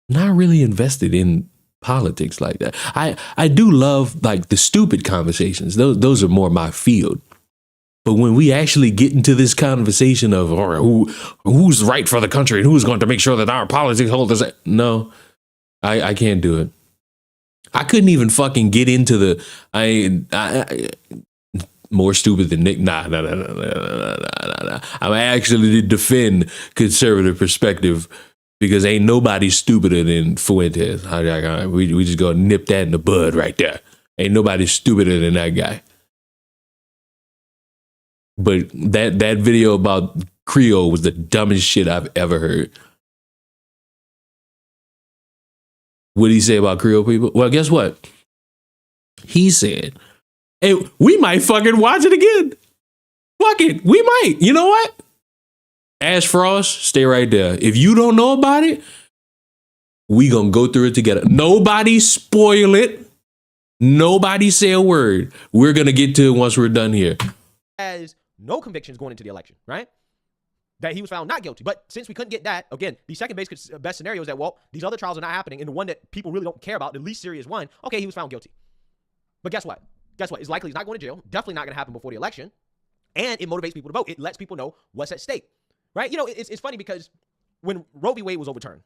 not really invested in politics like that. I do love like the stupid conversations. Those are more my field. But when we actually get into this conversation of who's right for the country and who's going to make sure that our politics hold us, no, I can't do it. I couldn't even fucking get into the. I more stupid than Nick. Nah. I'm actually to defend conservative perspective because ain't nobody stupider than Fuentes. We just gonna nip that in the bud right there. Ain't nobody stupider than that guy. But that video about Creole was the dumbest shit I've ever heard. What did he say about Creole people? Well, guess what? He said, hey, we might fucking watch it again. Fuck it. We might. You know what? Ash Frost, stay right there. If you don't know about it, we gonna go through it together. Nobody spoil it. Nobody say a word. We're gonna get to it once we're done here. Has no convictions going into the election, right? That he was found not guilty. But since we couldn't get that, again, the second best scenario is that, well, these other trials are not happening, and the one that people really don't care about, the least serious one, okay, he was found guilty. But guess what? It's likely he's not going to jail. Definitely not going to happen before the election. And it motivates people to vote. It lets people know what's at stake, right? You know, it's funny because when Roe v. Wade was overturned,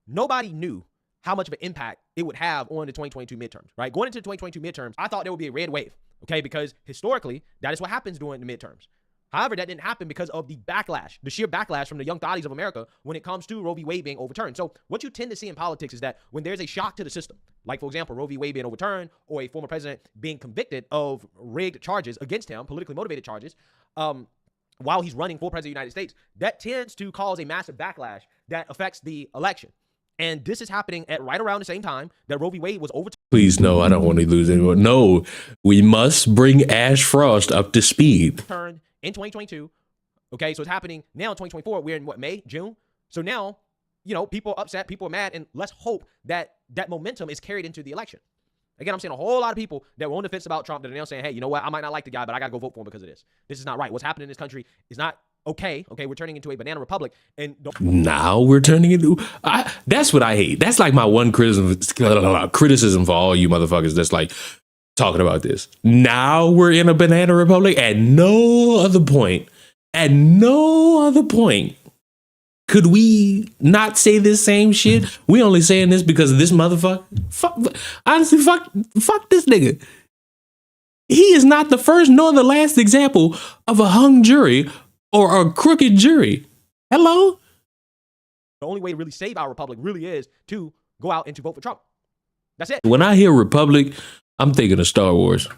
nobody knew how much of an impact it would have on the 2022 midterms, right? Going into the 2022 midterms, I thought there would be a red wave, okay? Because historically, that is what happens during the midterms. However, that didn't happen because of the backlash, the sheer backlash from the young thotties of America when it comes to Roe v. Wade being overturned. So what you tend to see in politics is that when there's a shock to the system, like, for example, Roe v. Wade being overturned or a former president being convicted of rigged charges against him, politically motivated charges, while he's running for president of the United States, that tends to cause a massive backlash that affects the election. And this is happening at right around the same time that Roe v. Wade was overturned. Please, no, I don't want to lose anyone. No, we must bring Ash Frost up to speed. Turned in 2022. Okay, so it's happening now in 2024. We're in what, May, June? So now, you know, people are upset, people are mad, and let's hope that that momentum is carried into the election. Again, I'm seeing a whole lot of people that were on the fence about Trump that are now saying, hey, you know what? I might not like the guy, but I got to go vote for him because of this. This is not right. What's happening in this country is not okay. Okay, we're turning into a banana republic. And now we're turning into... that's what I hate. That's like my one criticism for all you motherfuckers that's like talking about this. Now we're in a banana republic. At no other point could we not say this same shit? We only saying this because of this motherfucker. Honestly, fuck this nigga. He is not the first nor the last example of a hung jury or a crooked jury. Hello? The only way to really save our republic really is to go out and to vote for Trump. That's it. When I hear republic, I'm thinking of Star Wars.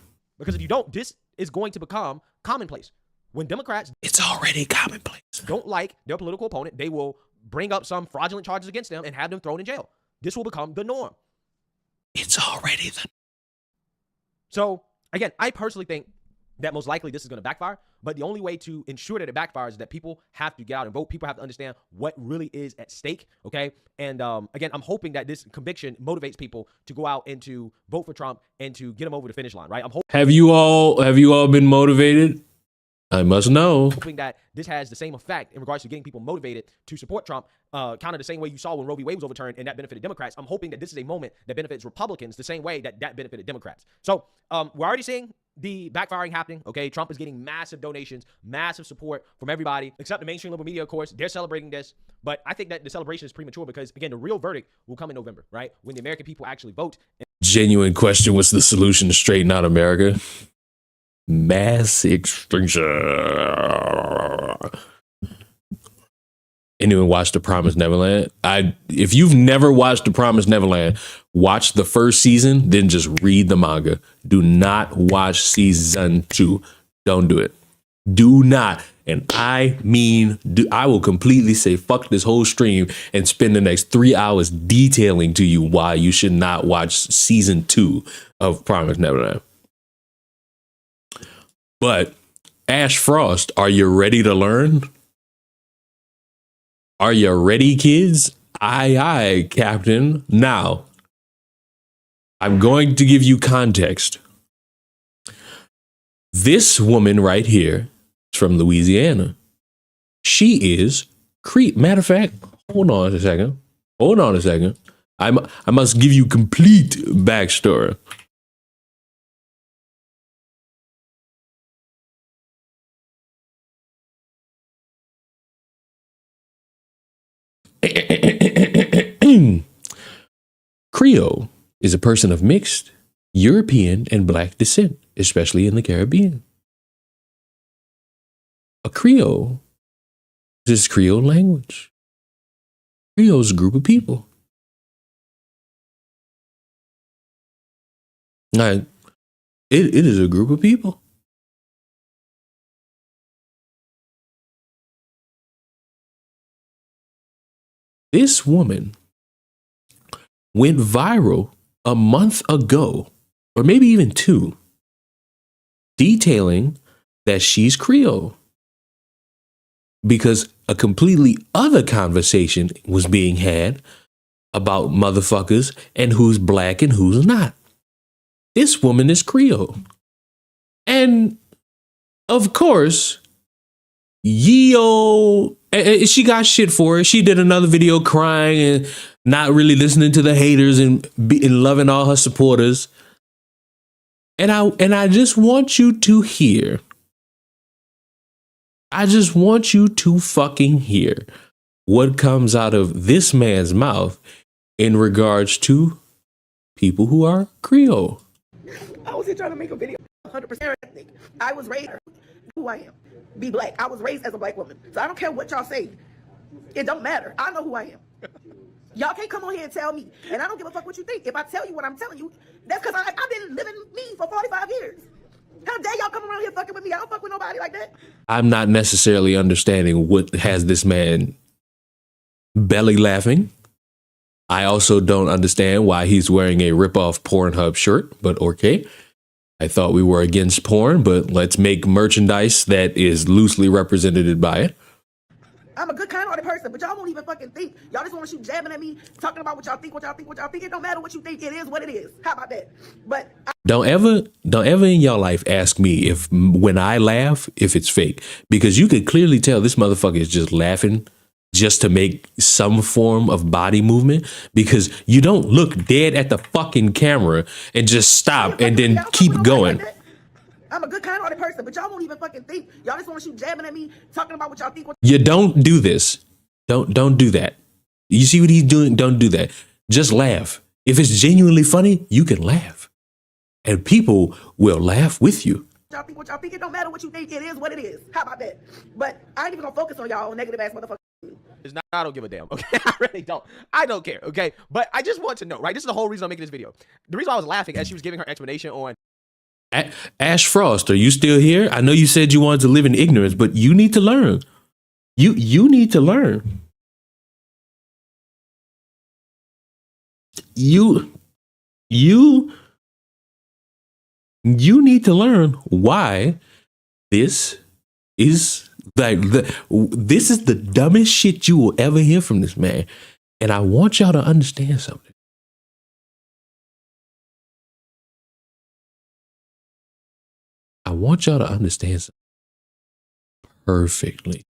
Because if you don't, this is going to become commonplace. When Democrats, it's already commonplace, don't like their political opponent, they will bring up some fraudulent charges against them and have them thrown in jail. This will become the norm. It's already the... So, again, I personally think that most likely this is going to backfire, but the only way to ensure that it backfires is that people have to get out and vote. People have to understand what really is at stake, okay? And again, I'm hoping that this conviction motivates people to go out and to vote for Trump and to get him over the finish line, right? Have you all been motivated? I must know. Hoping that this has the same effect in regards to getting people motivated to support Trump, kind of the same way you saw when Roe v. Wade was overturned and that benefited Democrats. I'm hoping that this is a moment that benefits Republicans the same way that benefited Democrats. So we're already seeing the backfiring happening, okay? Trump is getting massive donations, massive support from everybody, except the mainstream liberal media, of course. They're celebrating this. But I think that the celebration is premature because, again, the real verdict will come in November, right? When the American people actually vote. Genuine question, what's the solution to straighten out America? Mass extinction. Anyone watch The Promised Neverland? If you've never watched The Promised Neverland, watch the first season, then just read the manga. Do not watch season 2. Don't do it. Do not. And I mean, I will completely say fuck this whole stream and spend the next 3 hours detailing to you why you should not watch season 2 of Promised Neverland. But Ash Frost, are you ready to learn? Are you ready, kids? Aye, aye, Captain. Now, I'm going to give you context. This woman right here is from Louisiana. She is matter of fact, hold on a second. I must give you complete backstory. Creole is a person of mixed European and black descent, especially in the Caribbean. A Creole is Creole language. Creole is a group of people. It is a group of people. This woman went viral a month ago, or maybe even 2, detailing that she's Creole. Because a completely other conversation was being had about motherfuckers and who's black and who's not. This woman is Creole. And of course, she got shit for it. She did another video crying and not really listening to the haters and loving all her supporters. And I just want you to hear. I just want you to fucking hear what comes out of this man's mouth in regards to people who are Creole. I was here trying to make a video. 100% ethnic. I was raised who I am. Be black. I was raised as a black woman. So I don't care what y'all say. It don't matter. I know who I am. Y'all can't come on here and tell me. And I don't give a fuck what you think. If I tell you what I'm telling you, that's because I've been living me for 45 years. How dare y'all come around here fucking with me? I don't fuck with nobody like that. I'm not necessarily understanding what has this man belly laughing. I also don't understand why he's wearing a rip-off Pornhub shirt, but okay. I thought we were against porn, but let's make merchandise that is loosely represented by it. I'm a good, kind-hearted person, but y'all won't even fucking think. Y'all just want to shoot jabbing at me, talking about what y'all think, what y'all think, what y'all think. It don't matter what you think. It is what it is. How about that? But don't ever in your life ask me if when I laugh, if it's fake, because you could clearly tell this motherfucker is just laughing just to make some form of body movement, because you don't look dead at the fucking camera and just stop and then keep going. I'm a good, kind-hearted person, but y'all won't even fucking think. Y'all just want to shoot jabbing at me, talking about what y'all think. You don't do this. Don't do that. You see what he's doing? Don't do that. Just laugh. If it's genuinely funny, you can laugh. And people will laugh with you. Y'all think what y'all think. It don't matter what you think. It is what it is. How about that? But I ain't even gonna focus on y'all negative ass motherfuckers. It's not, I don't give a damn, okay? I really don't. I don't care, okay? But I just want to know, right? This is the whole reason I'm making this video. The reason I was laughing as she was giving her explanation on Ash Frost, are you still here? I know you said you wanted to live in ignorance, but you need to learn. You need to learn. You need to learn why this is this is the dumbest shit you will ever hear from this man. And I want y'all to understand something. I want y'all to understand something perfectly.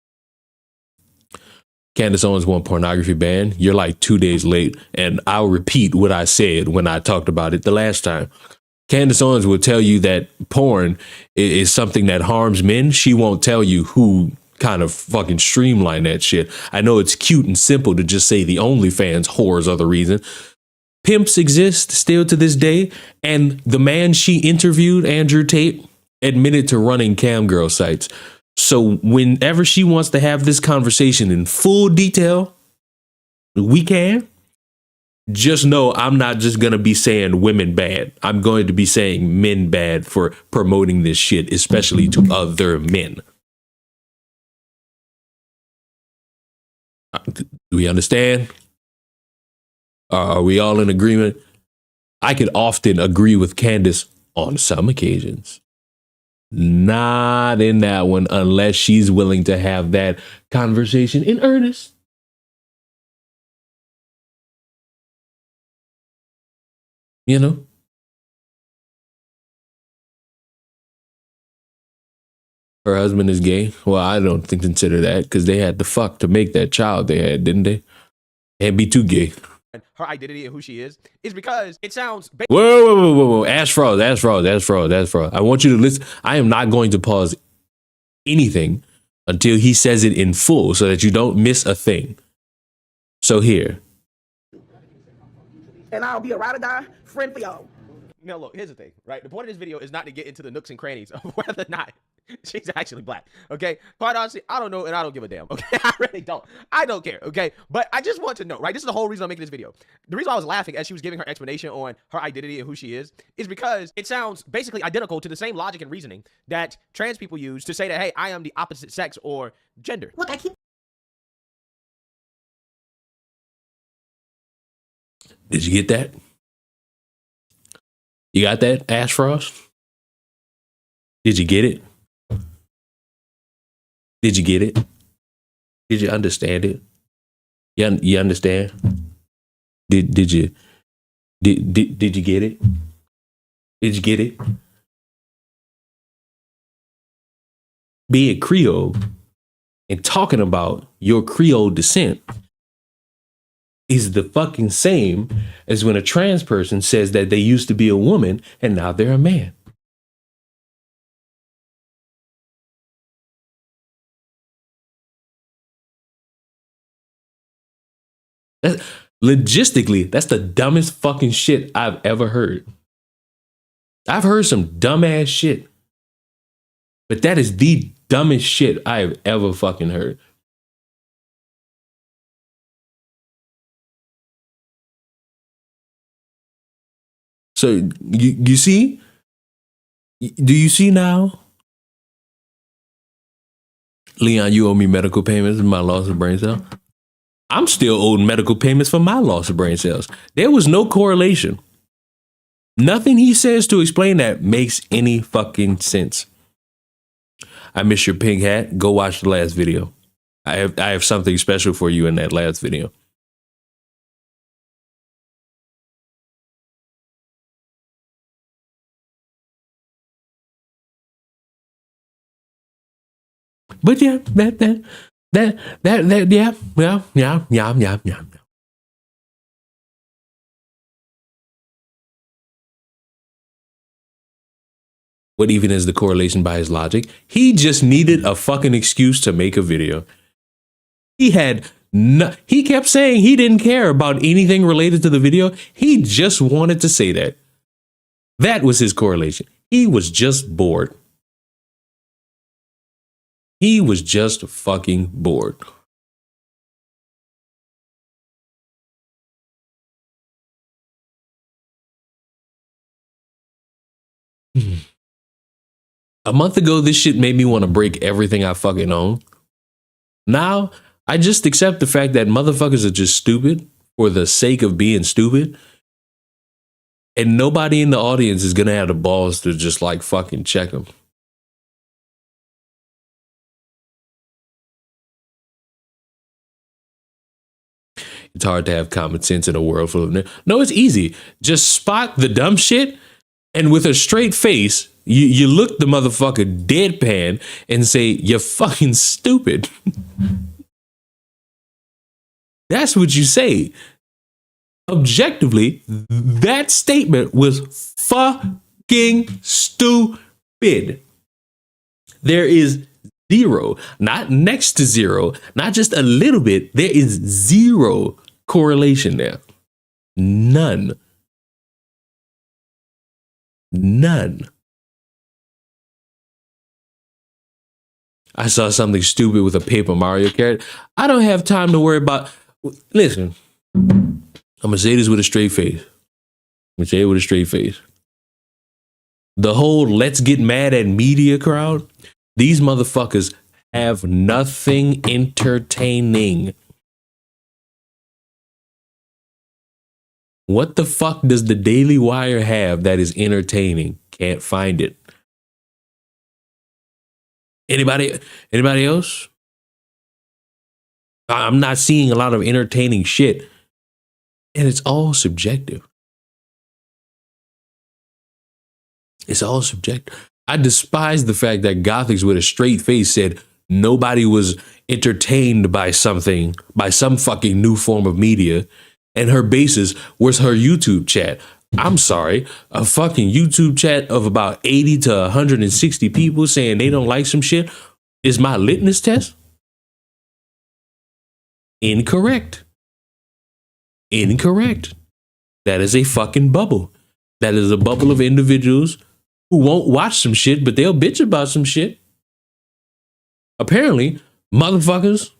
Candace Owens want pornography ban. You're like 2 days late, and I'll repeat what I said when I talked about it the last time. Candace Owens will tell you that porn is something that harms men. She won't tell you who kind of fucking streamline that shit. I know it's cute and simple to just say the OnlyFans whores are the reason. Pimps exist still to this day, and the man she interviewed, Andrew Tate, admitted to running camgirl sites. So whenever she wants to have this conversation in full detail, we can. Just know I'm not just going to be saying women bad. I'm going to be saying men bad for promoting this shit, especially to other men. Do we understand? Are we all in agreement? I could often agree with Candace on some occasions. Not in that one, unless she's willing to have that conversation in earnest. You know? Her husband is gay. Well, I don't consider that, because they had to fuck to make that child they had, didn't they? Can't be too gay. her identity and who she is because it sounds. Whoa. Ash Frost. I want you to listen. I am not going to pause anything until he says it in full so that you don't miss a thing. So here. And I'll be a ride or die friend for y'all. Now, look, here's the thing, right? The point of this video is not to get into the nooks and crannies of whether or not she's actually black, okay? Quite honestly, I don't know, and I don't give a damn, okay? I really don't. I don't care, okay? But I just want to know, right? This is the whole reason I'm making this video. The reason I was laughing as she was giving her explanation on her identity and who she is because it sounds basically identical to the same logic and reasoning that trans people use to say that, hey, I am the opposite sex or gender. Look, I keep. Did you get that? You got that, Ash Frost? Did you get it? Did you get it? Did you understand it? You understand? Did you get it? Did you get it? Being Creole and talking about your Creole descent is the fucking same as when a trans person says that they used to be a woman and now they're a man. Logistically, that's the dumbest fucking shit I've ever heard. I've heard some dumbass shit, but that is the dumbest shit I have ever fucking heard. So you see? Do you see now? Leon, you owe me medical payments for my loss of brain cells. I'm still owed medical payments for my loss of brain cells. There was no correlation. Nothing he says to explain that makes any fucking sense. I miss your pink hat. Go watch the last video. I have something special for you in that last video. But yeah, yeah. What even is the correlation by his logic? He just needed a fucking excuse to make a video. He kept saying he didn't care about anything related to the video. He just wanted to say that. That was his correlation. He was just bored. He was just fucking bored. A month ago, this shit made me want to break everything I fucking own. Now, I just accept the fact that motherfuckers are just stupid for the sake of being stupid. And nobody in the audience is going to have the balls to just like fucking check them. It's hard to have common sense in a world full of... No, it's easy. Just spot the dumb shit, and with a straight face, you look the motherfucker deadpan and say, you're fucking stupid. That's what you say. Objectively, that statement was fucking stupid. There is zero, not next to zero, not just a little bit. There is zero correlation there. None. I saw something stupid with a Paper Mario character. I don't have time to worry about... Listen, I'm going to say this with a straight face. The whole let's get mad at media crowd, these motherfuckers have nothing entertaining. What the fuck does the Daily Wire have that is entertaining? Can't find it. Anybody else? I'm not seeing a lot of entertaining shit. And it's all subjective. It's all subjective. I despise the fact that Gothics with a straight face said nobody was entertained by something, by some fucking new form of media. And her basis was her YouTube chat. I'm sorry, a fucking YouTube chat of about 80 to 160 people saying they don't like some shit is my litmus test? Incorrect. That is a fucking bubble. That is a bubble of individuals who won't watch some shit, but they'll bitch about some shit. Apparently, motherfuckers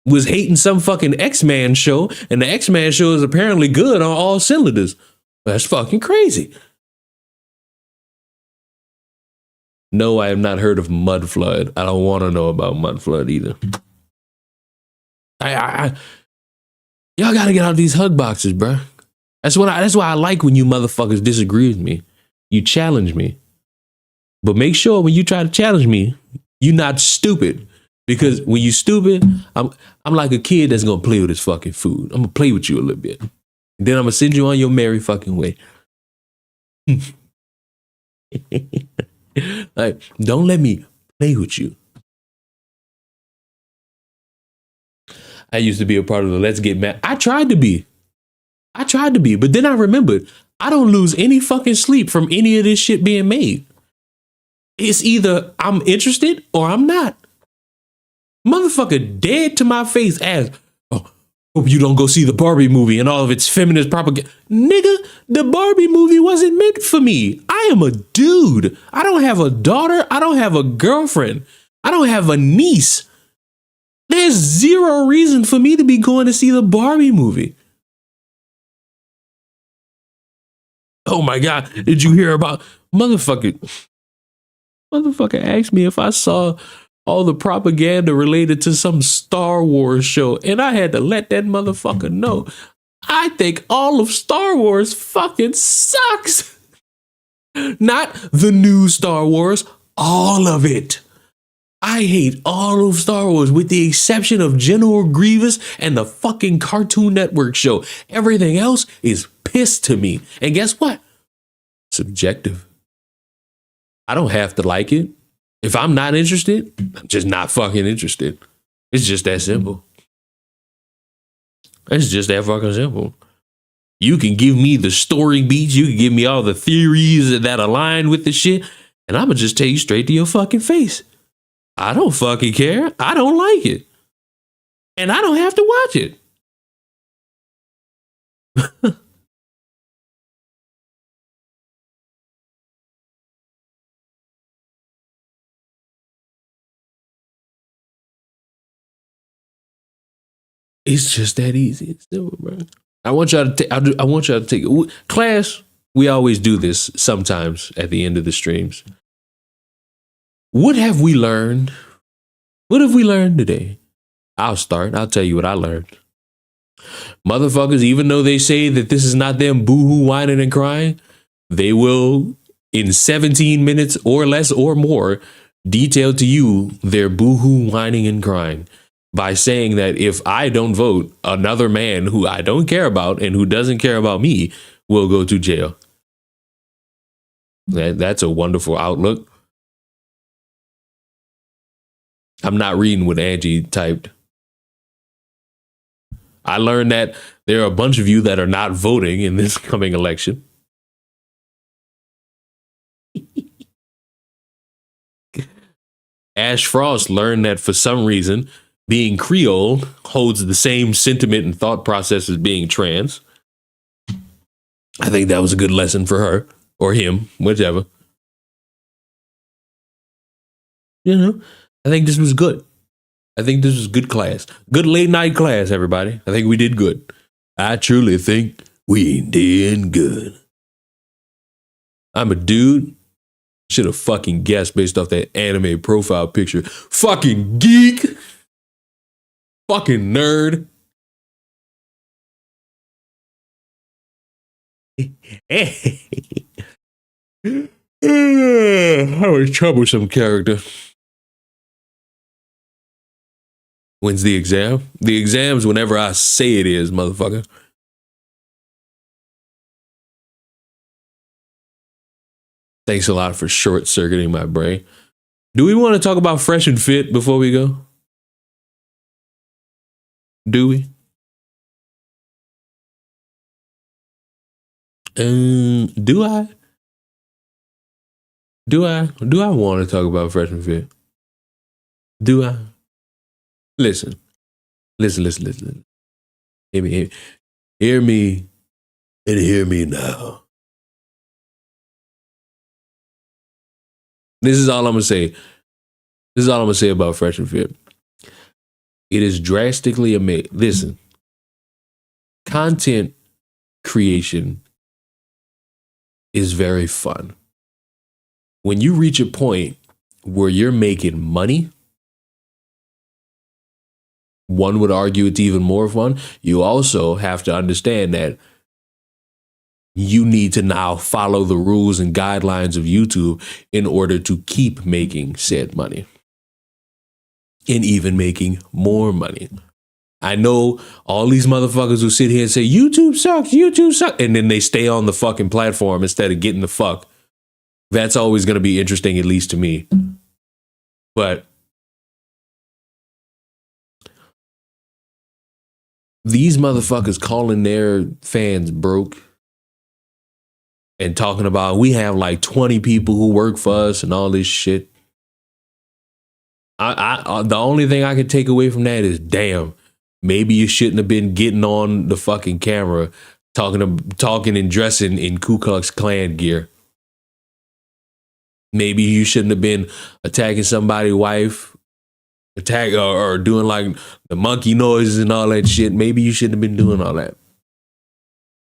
was hating some fucking X-Man show, and the X-Man show is apparently good on all cylinders. That's fucking crazy. No, I have not heard of Mud Flood. I don't want to know about Mud Flood either. Y'all gotta get out of these hug boxes, bro. That's why I like when you motherfuckers disagree with me. You challenge me. But make sure when you try to challenge me, you're not stupid. Because when you stupid, I'm like a kid that's gonna play with his fucking food. I'm gonna play with you a little bit. Then I'm gonna send you on your merry fucking way. Like, don't let me play with you. I used to be a part of the Let's Get Mad. I tried to be, but then I remembered I don't lose any fucking sleep from any of this shit being made. It's either I'm interested or I'm not. Motherfucker dead to my face ass. Oh, hope you don't go see the Barbie movie and all of its feminist propaganda. Nigga, the Barbie movie wasn't meant for me. I am a dude. I don't have a daughter. I don't have a girlfriend. I don't have a niece. There's zero reason for me to be going to see the Barbie movie. Oh my God. Did you hear about motherfucker asked me if I saw all the propaganda related to some Star Wars show, and I had to let that motherfucker know I think all of Star Wars fucking sucks. Not the new Star Wars, all of it. I hate all of Star Wars with the exception of General Grievous and the fucking Cartoon Network show. Everything else is piss to me. And guess what? Subjective. I don't have to like it. If I'm not interested, I'm just not fucking interested. It's just that simple. It's just that fucking simple. You can give me the story beats, you can give me all the theories that align with the shit, and I'm gonna just tell you straight to your fucking face. I don't fucking care. I don't like it. And I don't have to watch it. It's just that easy. It's simple, bro. I want y'all to take class. We always do this sometimes at the end of the streams. What have we learned? What have we learned today? I'll start. I'll tell you what I learned. Motherfuckers, even though they say that this is not them boohoo whining and crying, they will, in 17 minutes or less or more, detail to you their boohoo whining and crying by saying that if I don't vote, another man who I don't care about and who doesn't care about me will go to jail. That's a wonderful outlook. I'm not reading what Angie typed. I learned that there are a bunch of you that are not voting in this coming election. Ash Frost learned that for some reason, being Creole holds the same sentiment and thought process as being trans. I think that was a good lesson for her or him, whichever. You know, I think this was good. I think this was good class. Good late night class, everybody. I think we did good. I truly think we did good. I'm a dude. Should have fucking guessed based off that anime profile picture. Fucking geek. Fucking nerd. I was a troublesome character. When's the exam? The exam's whenever I say it is, motherfucker. Thanks a lot for short-circuiting my brain. Do we want to talk about Fresh and Fit before we go? Do we? Do I? Do I want to talk about Fresh and Fit? Do I? Listen. Hear me And hear me now. This is all I'm gonna say. This is all I'm gonna say about Fresh and Fit. It is drastically amazing. Listen, content creation is very fun. When you reach a point where you're making money, one would argue it's even more fun. You also have to understand that you need to now follow the rules and guidelines of YouTube in order to keep making said money and even making more money. I know all these motherfuckers who sit here and say, YouTube sucks, and then they stay on the fucking platform instead of getting the fuck. That's always going to be interesting, at least to me. But these motherfuckers calling their fans broke and talking about we have like 20 people who work for us and all this shit. The only thing I can take away from that is, damn, maybe you shouldn't have been getting on the fucking camera talking and dressing in Ku Klux Klan gear. Maybe you shouldn't have been attacking somebody's wife, or doing like the monkey noises and all that shit. Maybe you shouldn't have been doing all that.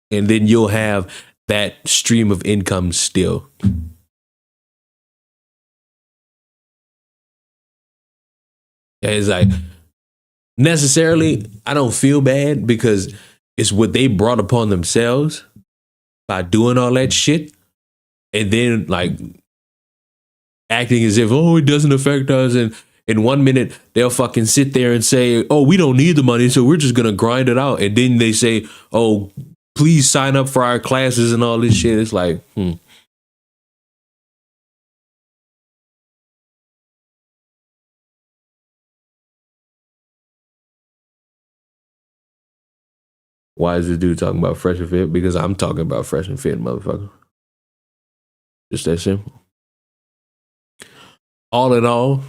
And then you'll have that stream of income still. It's like, necessarily, I don't feel bad because it's what they brought upon themselves by doing all that shit. And then like acting as if, oh, it doesn't affect us. And in 1 minute, they'll fucking sit there and say, oh, we don't need the money, so we're just going to grind it out. And then they say, oh, please sign up for our classes and all this shit. It's like, Why is this dude talking about Fresh and Fit? Because I'm talking about Fresh and Fit, motherfucker. Just that simple. All in all,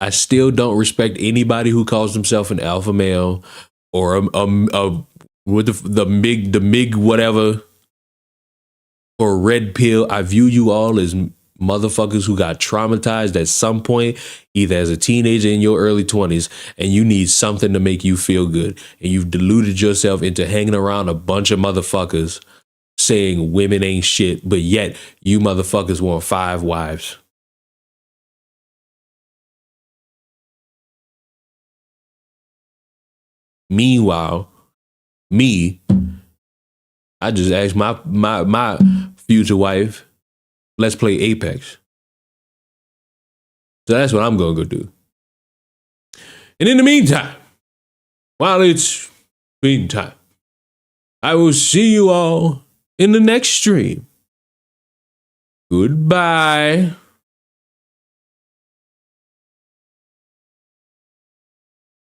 I still don't respect anybody who calls himself an alpha male or with the MIG whatever or red pill. I view you all as motherfuckers who got traumatized at some point, either as a teenager in your early 20s, and you need something to make you feel good. And you've deluded yourself into hanging around a bunch of motherfuckers saying women ain't shit, but yet you motherfuckers want 5 wives. Meanwhile, I just asked my future wife, let's play Apex. So that's what I'm going to go do. And in the meantime, while it's meantime, I will see you all in the next stream. Goodbye.